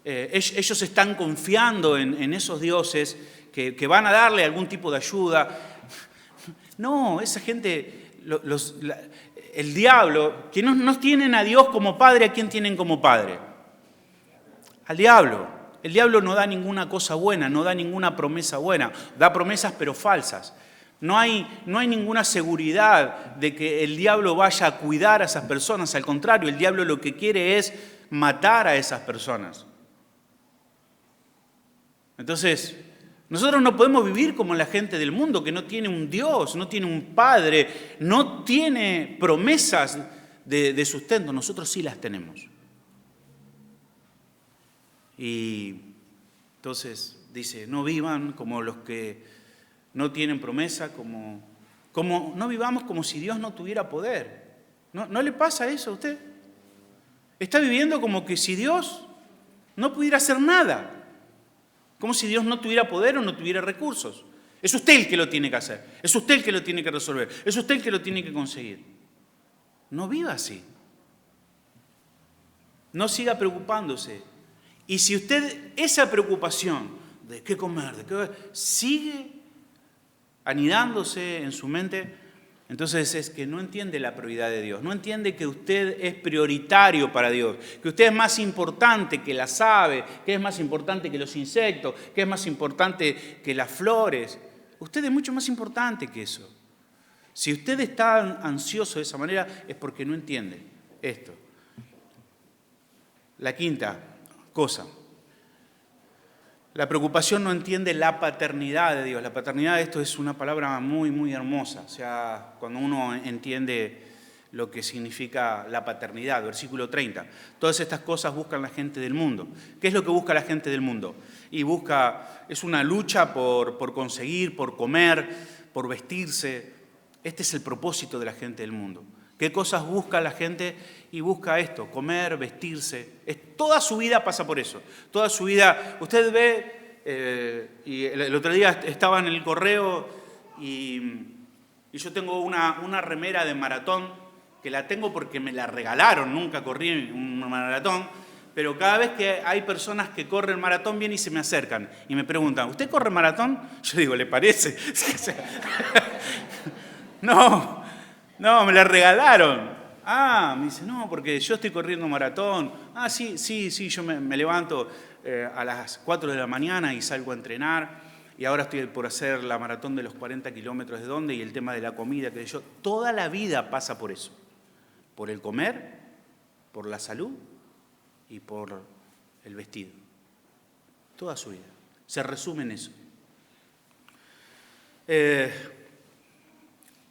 Ellos están confiando en esos dioses que van a darle algún tipo de ayuda. No, esa gente, el diablo, que no tienen a Dios como padre, ¿a quién tienen como padre? Al diablo. El diablo no da ninguna cosa buena, no da ninguna promesa buena, da promesas pero falsas. No hay ninguna seguridad de que el diablo vaya a cuidar a esas personas, al contrario, el diablo lo que quiere es matar a esas personas. Entonces, nosotros no podemos vivir como la gente del mundo que no tiene un Dios, no tiene un Padre, no tiene promesas de sustento. Nosotros sí las tenemos. Y entonces dice, no vivan como los que no tienen promesa, no vivamos como si Dios no tuviera poder. ¿No le pasa eso a usted? Está viviendo como que si Dios no pudiera hacer nada. Como si Dios no tuviera poder o no tuviera recursos. Es usted el que lo tiene que hacer. Es usted el que lo tiene que resolver. Es usted el que lo tiene que conseguir. No viva así. No siga preocupándose. Y si usted esa preocupación de qué comer, sigue anidándose en su mente, entonces es que no entiende la prioridad de Dios. No entiende que usted es prioritario para Dios, que usted es más importante que las aves, que es más importante que los insectos, que es más importante que las flores. Usted es mucho más importante que eso. Si usted está ansioso de esa manera es porque no entiende esto. La quinta cosa. La preocupación no entiende la paternidad de Dios. La paternidad, esto es una palabra muy, muy hermosa. O sea, cuando uno entiende lo que significa la paternidad. Versículo 30. Todas estas cosas buscan la gente del mundo. ¿Qué es lo que busca la gente del mundo? Es una lucha por conseguir, por comer, por vestirse. Este es el propósito de la gente del mundo. ¿Qué cosas busca la gente? Y busca esto, comer, vestirse. Toda su vida pasa por eso. Toda su vida, usted ve, y el otro día estaba en el correo y yo tengo una remera de maratón, que la tengo porque me la regalaron, nunca corrí un maratón, pero cada vez que hay personas que corren maratón vienen y se me acercan y me preguntan, ¿usted corre maratón? Yo digo, ¿le parece? No, me la regalaron. Me dice, no, porque yo estoy corriendo maratón. Sí, yo me levanto a las 4 de la mañana y salgo a entrenar. Y ahora estoy por hacer la maratón de los 40 kilómetros de dónde y el tema de la comida, que yo. Toda la vida pasa por eso. Por el comer, por la salud y por el vestido. Toda su vida. Se resume en eso.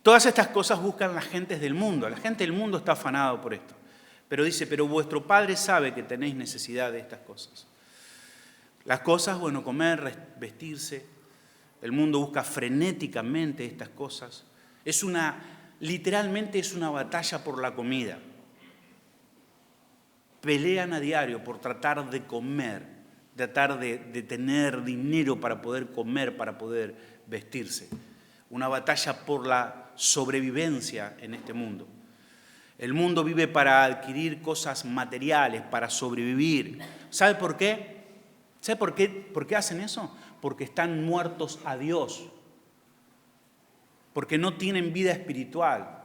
Todas estas cosas buscan las gentes del mundo. La gente del mundo está afanada por esto. Pero dice, pero vuestro Padre sabe que tenéis necesidad de estas cosas. Las cosas, comer, vestirse. El mundo busca frenéticamente estas cosas. Literalmente es una batalla por la comida. Pelean a diario por tratar de comer, tratar de tener dinero para poder comer, para poder vestirse. Una batalla por la sobrevivencia en este mundo. El mundo vive para adquirir cosas materiales, para sobrevivir. ¿Sabe por qué? ¿Sabe por qué hacen eso? Porque están muertos a Dios. Porque no tienen vida espiritual.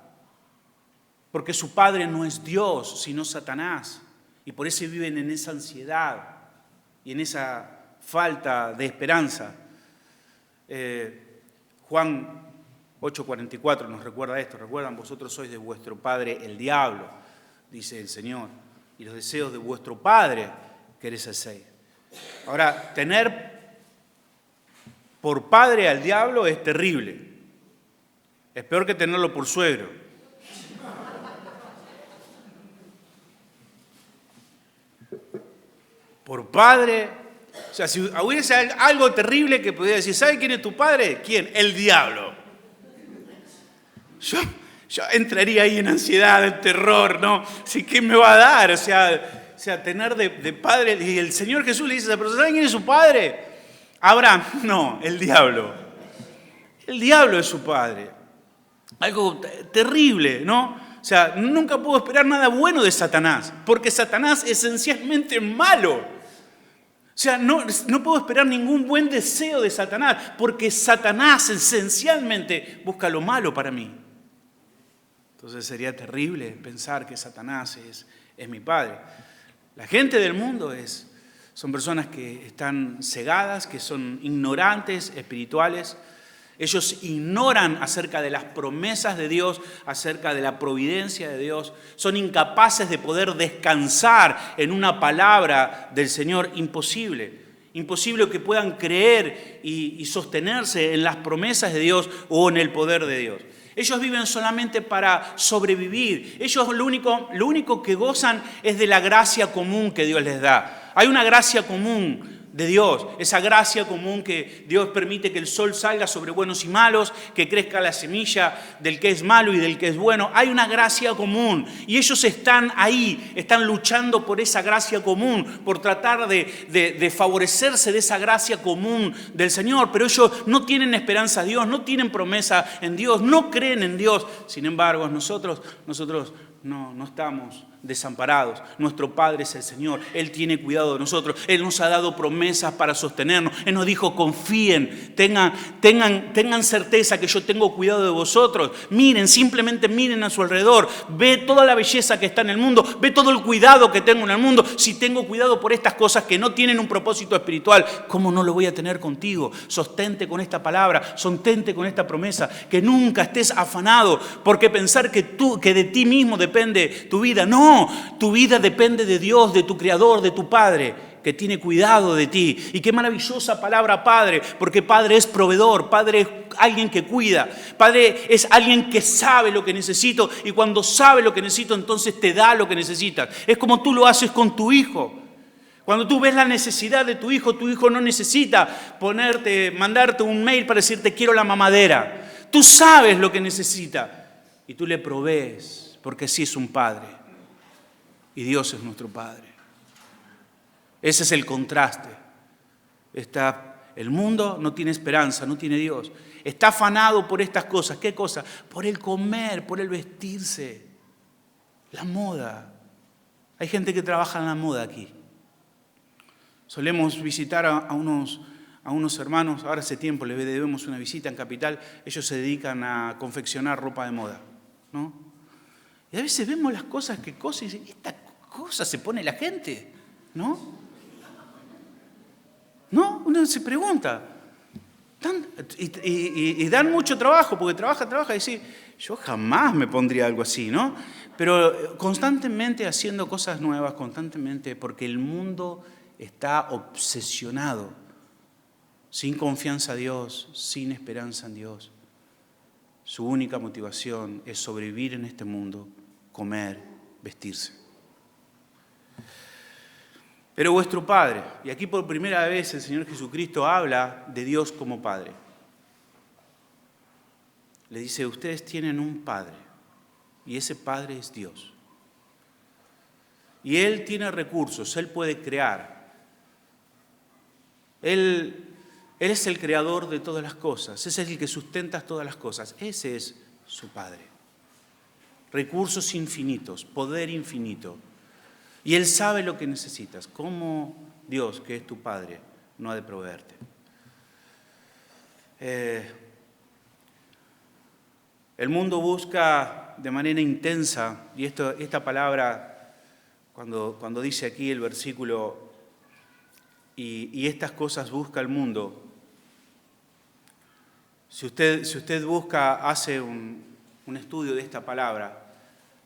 porque su padre no es Dios, sino Satanás. Y por eso viven en esa ansiedad y en esa falta de esperanza. Juan 8:44 nos recuerda esto. Recuerdan, vosotros sois de vuestro padre el diablo, dice el Señor, y los deseos de vuestro padre queréis hacer. Ahora, tener por padre al diablo es terrible. Es peor que tenerlo por suegro. Por padre, o sea, si hubiese algo terrible que pudiera decir, ¿sabe quién es tu padre? ¿Quién? El diablo. Yo entraría ahí en ansiedad, en terror, ¿no? ¿Sí, qué me va a dar? O sea, tener de padre, y el Señor Jesús le dice, ¿pero saben quién es su padre? Abraham, no, el diablo. El diablo es su padre. Algo terrible, ¿no? O sea, nunca puedo esperar nada bueno de Satanás, porque Satanás esencialmente es malo. O sea, no puedo esperar ningún buen deseo de Satanás, porque Satanás esencialmente busca lo malo para mí. Entonces sería terrible pensar que Satanás es mi padre. La gente del mundo son personas que están cegadas, que son ignorantes espirituales. Ellos ignoran acerca de las promesas de Dios, acerca de la providencia de Dios. Son incapaces de poder descansar en una palabra del Señor. Imposible. Imposible que puedan creer y sostenerse en las promesas de Dios o en el poder de Dios. Ellos viven solamente para sobrevivir. Ellos lo único que gozan es de la gracia común que Dios les da. Hay una gracia común de Dios, esa gracia común que Dios permite que el sol salga sobre buenos y malos, que crezca la semilla del que es malo y del que es bueno. Hay una gracia común y ellos están ahí, están luchando por esa gracia común, por tratar de favorecerse de esa gracia común del Señor, pero ellos no tienen esperanza en Dios, no tienen promesa en Dios, no creen en Dios. Sin embargo, nosotros no estamos desamparados. Nuestro Padre es el Señor. Él tiene cuidado de nosotros. Él nos ha dado promesas para sostenernos. Él nos dijo, confíen, tengan certeza que yo tengo cuidado de vosotros. Simplemente miren a su alrededor. Ve toda la belleza que está en el mundo. Ve todo el cuidado que tengo en el mundo. Si tengo cuidado por estas cosas que no tienen un propósito espiritual, ¿cómo no lo voy a tener contigo? Sostente con esta palabra, sostente con esta promesa, que nunca estés afanado, porque pensar que de ti mismo depende tu vida. No, tu vida depende de Dios, de tu Creador, de tu Padre, que tiene cuidado de ti. Y qué maravillosa palabra Padre, porque Padre es proveedor, Padre es alguien que cuida, Padre es alguien que sabe lo que necesito, y cuando sabe lo que necesito, entonces te da lo que necesitas. Es como tú lo haces con tu hijo. Cuando tú ves la necesidad de tu hijo no necesita mandarte un mail para decirte quiero la mamadera. Tú sabes lo que necesita y tú le provees, porque sí es un Padre. Y Dios es nuestro Padre. Ese es el contraste. El mundo no tiene esperanza, no tiene Dios. Está afanado por estas cosas. ¿Qué cosas? Por el comer, por el vestirse. La moda. Hay gente que trabaja en la moda aquí. Solemos visitar a unos hermanos. Ahora hace tiempo les debemos una visita en Capital. Ellos se dedican a confeccionar ropa de moda, ¿no? Y a veces vemos las cosas que cosen y dicen, esta cosa se pone la gente, ¿no? ¿No? Uno se pregunta. Y dan mucho trabajo, porque trabaja y dice, yo jamás me pondría algo así, ¿no? Pero constantemente haciendo cosas nuevas, constantemente, porque el mundo está obsesionado, sin confianza en Dios, sin esperanza en Dios. Su única motivación es sobrevivir en este mundo, comer, vestirse. Pero vuestro Padre, y aquí por primera vez el Señor Jesucristo habla de Dios como Padre. Le dice, ustedes tienen un Padre, y ese Padre es Dios. Y Él tiene recursos, Él puede crear. Él es el creador de todas las cosas, ese es el que sustenta todas las cosas, ese es su Padre. Recursos infinitos, poder infinito. Y Él sabe lo que necesitas. ¿Cómo Dios, que es tu Padre, no ha de proveerte? El mundo busca de manera intensa, y esta palabra, cuando dice aquí el versículo, y estas cosas busca el mundo, si usted busca, hace un estudio de esta palabra,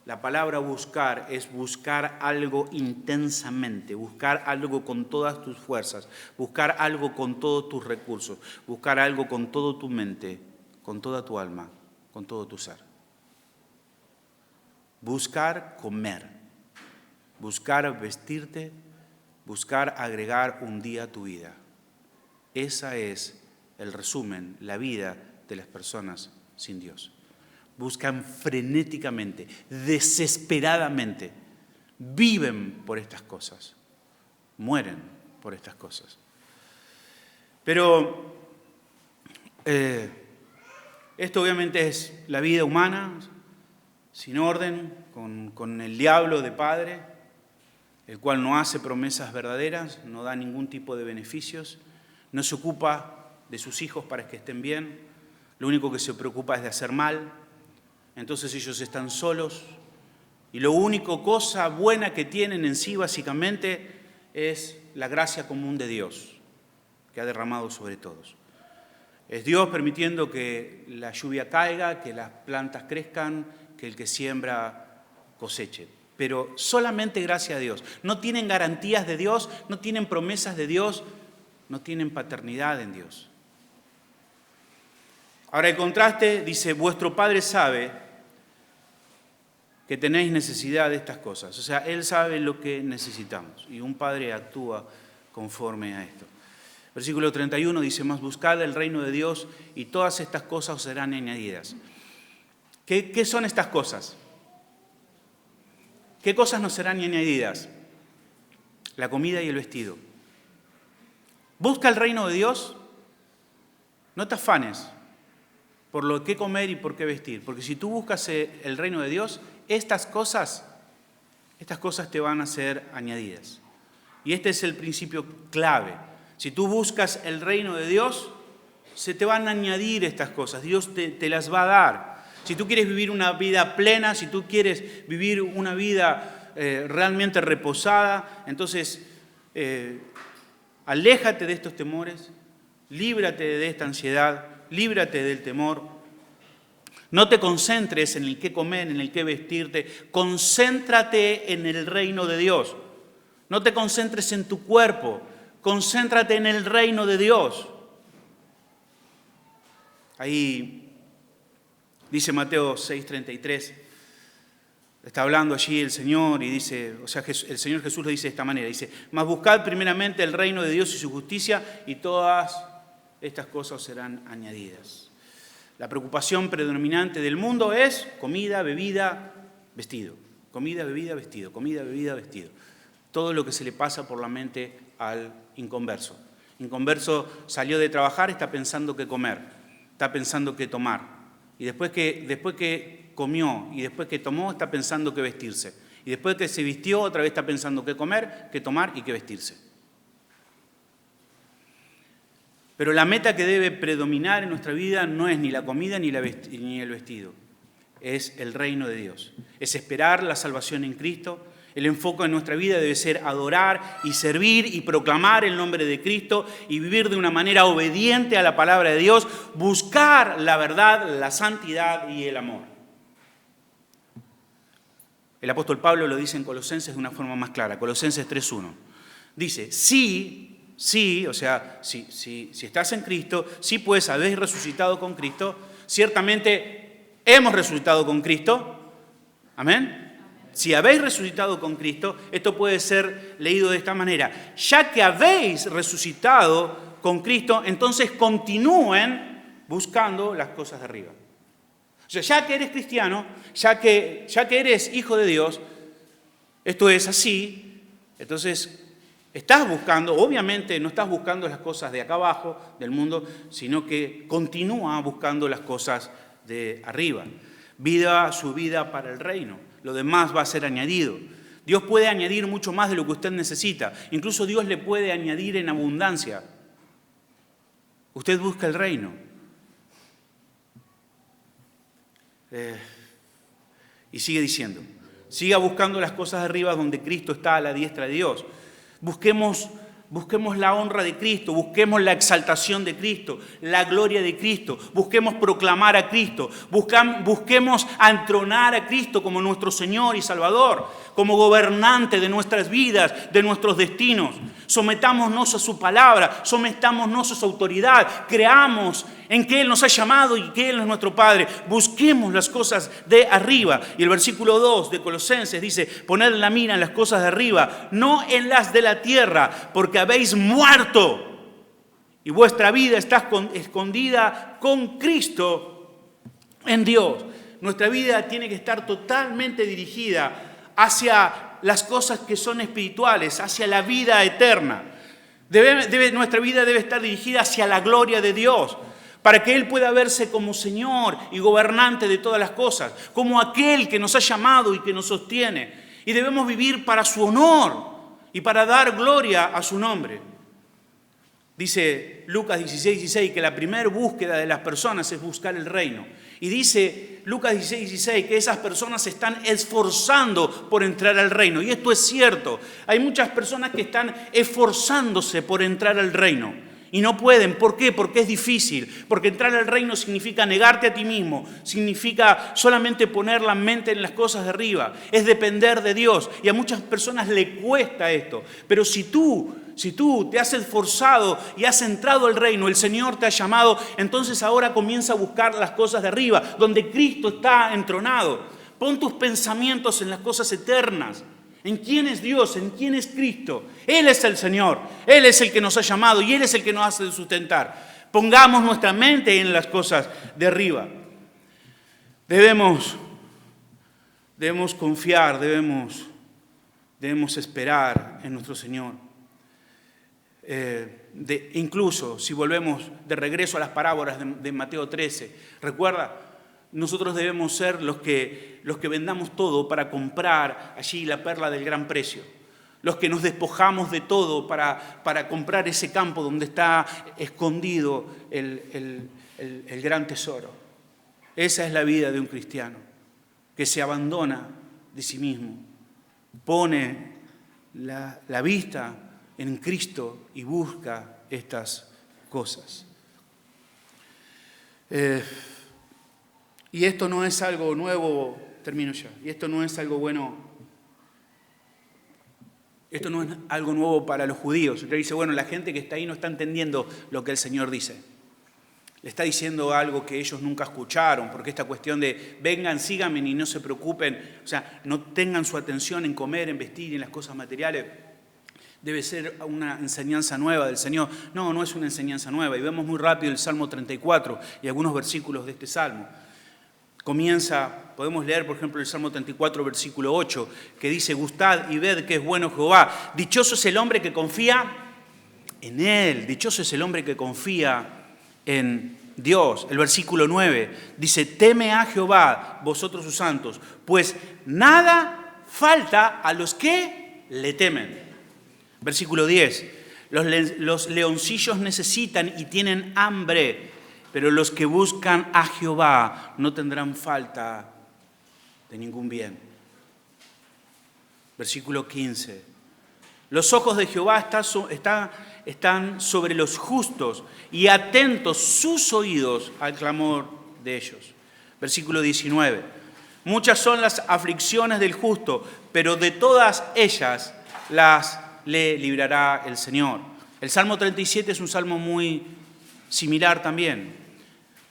la palabra buscar es buscar algo intensamente, buscar algo con todas tus fuerzas, buscar algo con todos tus recursos, buscar algo con toda tu mente, con toda tu alma, con todo tu ser. Buscar comer, buscar vestirte, buscar agregar un día a tu vida. Esa es el resumen, la vida de las personas sin Dios. Buscan frenéticamente, desesperadamente, viven por estas cosas, mueren por estas cosas. Pero esto obviamente es la vida humana, sin orden, con el diablo de padre, el cual no hace promesas verdaderas, no da ningún tipo de beneficios, no se ocupa de sus hijos para que estén bien, lo único que se preocupa es de hacer mal. Entonces ellos están solos y lo único cosa buena que tienen en sí básicamente es la gracia común de Dios que ha derramado sobre todos. Es Dios permitiendo que la lluvia caiga, que las plantas crezcan, que el que siembra coseche. Pero solamente gracias a Dios. No tienen garantías de Dios, no tienen promesas de Dios, no tienen paternidad en Dios. Ahora el contraste dice, vuestro Padre sabe que tenéis necesidad de estas cosas. O sea, Él sabe lo que necesitamos y un padre actúa conforme a esto. Versículo 31 dice, mas buscad el reino de Dios y todas estas cosas os serán añadidas. ¿Qué son estas cosas? ¿Qué cosas nos serán añadidas? La comida y el vestido. Busca el reino de Dios, no te afanes por lo que comer y por qué vestir, porque si tú buscas el reino de Dios, estas cosas te van a ser añadidas. Y este es el principio clave. Si tú buscas el reino de Dios, se te van a añadir estas cosas. Dios te las va a dar. Si tú quieres vivir una vida plena, si tú quieres vivir una vida realmente reposada, entonces aléjate de estos temores, líbrate de esta ansiedad, líbrate del temor. No te concentres en el qué comer, en el qué vestirte. Concéntrate en el reino de Dios. No te concentres en tu cuerpo. Concéntrate en el reino de Dios. Ahí dice Mateo 6:33. Está hablando allí el Señor y dice, o sea, el Señor Jesús le dice de esta manera. Dice, mas buscad primeramente el reino de Dios y su justicia y todas estas cosas serán añadidas. La preocupación predominante del mundo es comida, bebida, vestido. Comida, bebida, vestido. Comida, bebida, vestido. Todo lo que se le pasa por la mente al inconverso. Inconverso salió de trabajar, está pensando qué comer, está pensando qué tomar. Y después que comió y después que tomó, está pensando qué vestirse. Y después que se vistió, otra vez está pensando qué comer, qué tomar y qué vestirse. Pero la meta que debe predominar en nuestra vida no es ni la comida ni el vestido. Es el reino de Dios. Es esperar la salvación en Cristo. El enfoque en nuestra vida debe ser adorar y servir y proclamar el nombre de Cristo y vivir de una manera obediente a la palabra de Dios, buscar la verdad, la santidad y el amor. El apóstol Pablo lo dice en Colosenses de una forma más clara, Colosenses 3:1. Dice, sí, o sea, si estás en Cristo, sí pues habéis resucitado con Cristo, ciertamente hemos resucitado con Cristo, amén. Si habéis resucitado con Cristo, esto puede ser leído de esta manera, ya que habéis resucitado con Cristo, entonces continúen buscando las cosas de arriba. O sea, ya que eres cristiano, ya que eres hijo de Dios, esto es así, entonces estás buscando, obviamente no estás buscando las cosas de acá abajo del mundo, sino que continúa buscando las cosas de arriba. Su vida para el reino. Lo demás va a ser añadido. Dios puede añadir mucho más de lo que usted necesita. Incluso Dios le puede añadir en abundancia. Usted busca el reino. Y sigue diciendo, siga buscando las cosas de arriba donde Cristo está a la diestra de Dios. Busquemos la honra de Cristo, busquemos la exaltación de Cristo, la gloria de Cristo, busquemos proclamar a Cristo, busquemos entronar a Cristo como nuestro Señor y Salvador, como gobernante de nuestras vidas, de nuestros destinos. Sometámonos a su palabra, sometámonos a su autoridad, creamos en que Él nos ha llamado y que Él es nuestro Padre. Busquemos las cosas de arriba. Y el versículo 2 de Colosenses dice, poned la mira en las cosas de arriba, no en las de la tierra, porque habéis muerto y vuestra vida está escondida con Cristo en Dios. Nuestra vida tiene que estar totalmente dirigida hacia las cosas que son espirituales, hacia la vida eterna. Nuestra vida debe estar dirigida hacia la gloria de Dios, para que Él pueda verse como Señor y gobernante de todas las cosas, como aquel que nos ha llamado y que nos sostiene. Y debemos vivir para su honor y para dar gloria a su nombre. Dice Lucas 16:16 que la primera búsqueda de las personas es buscar el reino. Y dice Lucas 16:16 que esas personas se están esforzando por entrar al reino. Y esto es cierto. Hay muchas personas que están esforzándose por entrar al reino. Y no pueden. ¿Por qué? Porque es difícil. Porque entrar al reino significa negarte a ti mismo. Significa solamente poner la mente en las cosas de arriba. Es depender de Dios. Y a muchas personas le cuesta esto. Pero si tú te has esforzado y has entrado al reino, el Señor te ha llamado, entonces ahora comienza a buscar las cosas de arriba, donde Cristo está entronado. Pon tus pensamientos en las cosas eternas. ¿En quién es Dios? ¿En quién es Cristo? Él es el Señor. Él es el que nos ha llamado y Él es el que nos hace sustentar. Pongamos nuestra mente en las cosas de arriba. Debemos confiar, debemos esperar en nuestro Señor. Incluso si volvemos de regreso a las parábolas de Mateo 13, recuerda, nosotros debemos ser los que vendamos todo para comprar allí la perla del gran precio. Los que nos despojamos de todo para comprar ese campo donde está escondido el gran tesoro. Esa es la vida de un cristiano, que se abandona de sí mismo, pone la vista en Cristo y busca estas cosas. Y esto no es algo nuevo, termino ya, y esto no es algo bueno, esto no es algo nuevo para los judíos. Usted dice, bueno, la gente que está ahí no está entendiendo lo que el Señor dice. Le está diciendo algo que ellos nunca escucharon, porque esta cuestión de vengan, síganme y no se preocupen, o sea, no tengan su atención en comer, en vestir y en las cosas materiales, debe ser una enseñanza nueva del Señor. No es una enseñanza nueva. Y vemos muy rápido el Salmo 34 y algunos versículos de este Salmo. Podemos leer, por ejemplo, el Salmo 34, versículo 8, que dice, gustad y ved que es bueno Jehová. Dichoso es el hombre que confía en Él. Dichoso es el hombre que confía en Dios. El versículo 9 dice, teme a Jehová, vosotros sus santos, pues nada falta a los que le temen. Versículo 10, los leoncillos necesitan y tienen hambre, pero los que buscan a Jehová no tendrán falta de ningún bien. Versículo 15. Los ojos de Jehová están sobre los justos y atentos sus oídos al clamor de ellos. Versículo 19. Muchas son las aflicciones del justo, pero de todas ellas le librará el Señor. El Salmo 37 es un salmo muy similar también.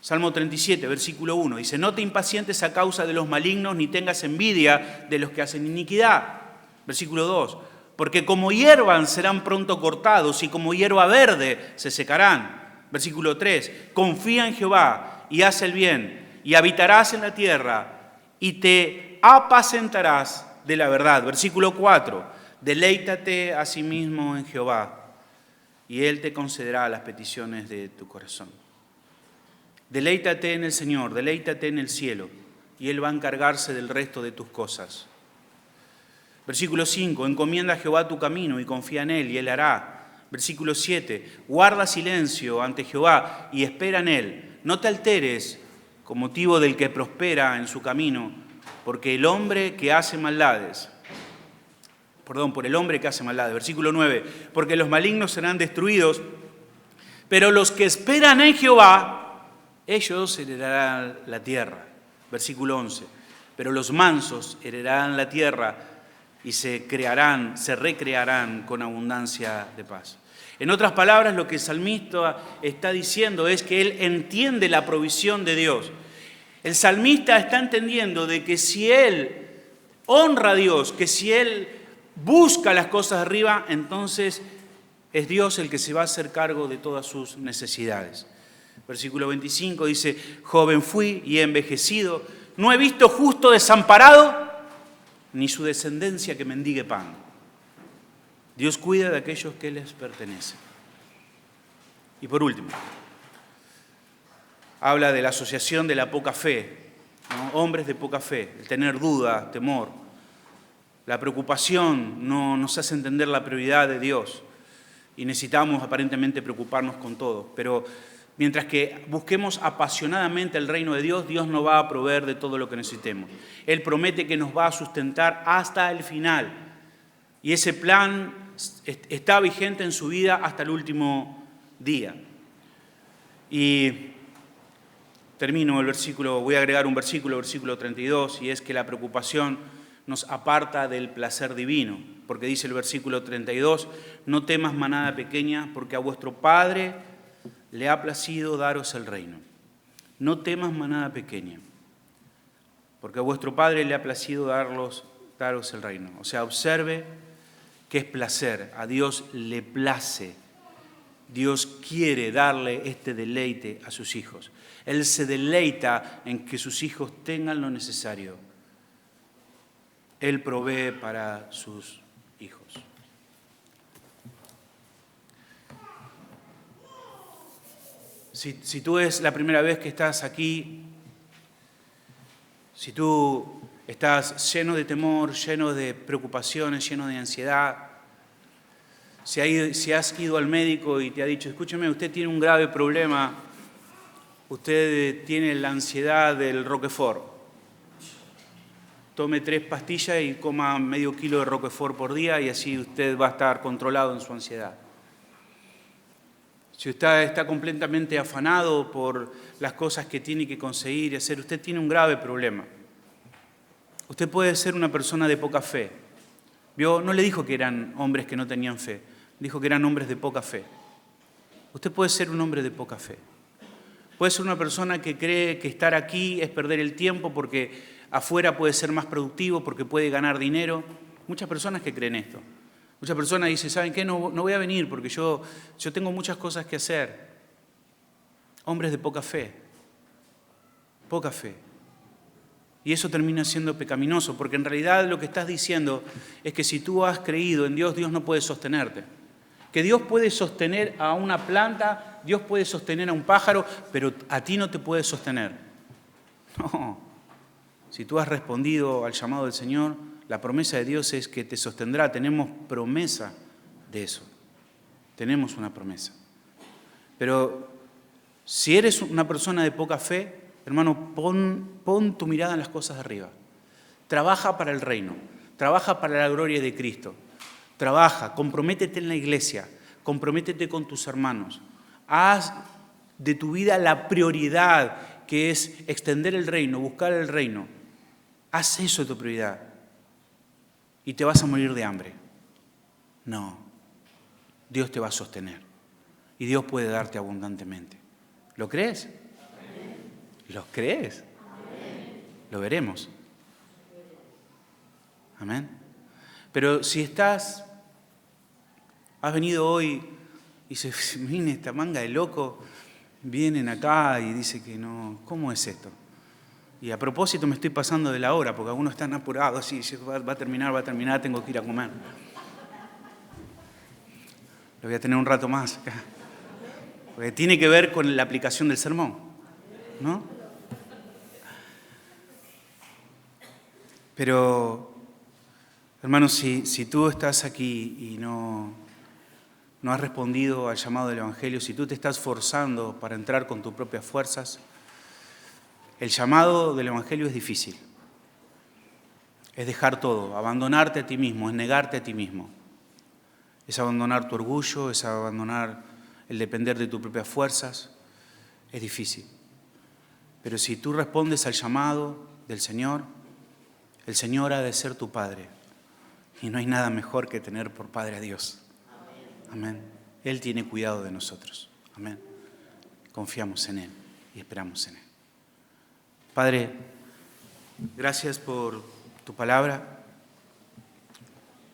Salmo 37, versículo 1, dice, no te impacientes a causa de los malignos, ni tengas envidia de los que hacen iniquidad. Versículo 2, porque como hierban serán pronto cortados, y como hierba verde se secarán. Versículo 3, confía en Jehová y haz el bien, y habitarás en la tierra, y te apacentarás de la verdad. Versículo 4, deleítate a sí mismo en Jehová, y Él te concederá las peticiones de tu corazón. Deleítate en el Señor, deleítate en el cielo, y Él va a encargarse del resto de tus cosas. Versículo 5, encomienda a Jehová tu camino y confía en Él, y Él hará. Versículo 7, guarda silencio ante Jehová y espera en Él. No te alteres con motivo del que prospera en su camino, porque el hombre que hace maldades, por el hombre que hace maldades. Versículo 9, porque los malignos serán destruidos, pero los que esperan en Jehová, ellos heredarán la tierra. Versículo 11, pero los mansos heredarán la tierra y se recrearán con abundancia de paz. En otras palabras, lo que el salmista está diciendo es que él entiende la provisión de Dios. El salmista está entendiendo de que si él honra a Dios, que si él busca las cosas de arriba, entonces es Dios el que se va a hacer cargo de todas sus necesidades. Versículo 25 dice, joven fui y he envejecido, no he visto justo desamparado, ni su descendencia que mendigue pan. Dios cuida de aquellos que les pertenecen. Y por último, habla de la asociación de la poca fe, ¿no? Hombres de poca fe, el tener duda, temor. La preocupación no nos hace entender la prioridad de Dios y necesitamos aparentemente preocuparnos con todo. Pero mientras que busquemos apasionadamente el reino de Dios, Dios nos va a proveer de todo lo que necesitemos. Él promete que nos va a sustentar hasta el final. Y ese plan está vigente en su vida hasta el último día. Y termino el versículo, voy a agregar un versículo 32, y es que la preocupación nos aparta del placer divino, porque dice el versículo 32, no temas manada pequeña, porque a vuestro Padre le ha placido daros el reino. No temas manada pequeña, porque a vuestro Padre le ha placido daros el reino. O sea, observe que es placer, a Dios le place. Dios quiere darle este deleite a sus hijos. Él se deleita en que sus hijos tengan lo necesario. Él provee para sus hijos. Si tú es la primera vez que estás aquí, si tú estás lleno de temor, lleno de preocupaciones, lleno de ansiedad, si has ido al médico y te ha dicho, escúcheme, usted tiene un grave problema, usted tiene la ansiedad del Roquefort, tome 3 pastillas y coma medio kilo de Roquefort por día y así usted va a estar controlado en su ansiedad. Si usted está completamente afanado por las cosas que tiene que conseguir y hacer, usted tiene un grave problema. Usted puede ser una persona de poca fe. ¿Vio? No le dijo que eran hombres que no tenían fe, dijo que eran hombres de poca fe. Usted puede ser un hombre de poca fe. Puede ser una persona que cree que estar aquí es perder el tiempo porque afuera puede ser más productivo, porque puede ganar dinero. Muchas personas que creen esto. Muchas personas dicen, ¿saben qué? No voy a venir porque yo tengo muchas cosas que hacer. Hombres de poca fe. Poca fe. Y eso termina siendo pecaminoso, porque en realidad lo que estás diciendo es que si tú has creído en Dios, Dios no puede sostenerte. Que Dios puede sostener a una planta, Dios puede sostener a un pájaro, pero a ti no te puede sostener. No. Si tú has respondido al llamado del Señor, la promesa de Dios es que te sostendrá. Tenemos promesa de eso. Tenemos una promesa. Pero si eres una persona de poca fe, hermano, pon tu mirada en las cosas de arriba. Trabaja para el reino. Trabaja para la gloria de Cristo. Trabaja, comprométete en la iglesia. Comprométete con tus hermanos. Haz de tu vida la prioridad, que es extender el reino, buscar el reino. Haz eso tu prioridad. Y te vas a morir de hambre. No. Dios te va a sostener. Y Dios puede darte abundantemente. ¿Lo crees? ¿Lo crees? Lo veremos. Amén. Pero si has venido hoy y se viene esta manga de loco, vienen acá y dice que no, ¿cómo es esto? Y a propósito me estoy pasando de la hora, porque algunos están apurados, así, va a terminar, tengo que ir a comer. Lo voy a tener un rato más acá. Porque tiene que ver con la aplicación del sermón, ¿no? Pero, hermanos, si tú estás aquí y no has respondido al llamado del Evangelio, si tú te estás forzando para entrar con tus propias fuerzas, el llamado del Evangelio es difícil. Es dejar todo, abandonarte a ti mismo, es negarte a ti mismo. Es abandonar tu orgullo, es abandonar el depender de tus propias fuerzas. Es difícil. Pero si tú respondes al llamado del Señor, el Señor ha de ser tu Padre. Y no hay nada mejor que tener por Padre a Dios. Amén. Él tiene cuidado de nosotros. Amén. Confiamos en Él y esperamos en Él. Padre, gracias por tu palabra.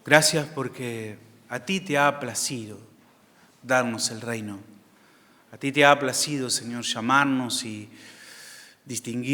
Gracias porque a ti te ha placido darnos el reino. A ti te ha placido, Señor, llamarnos y distinguir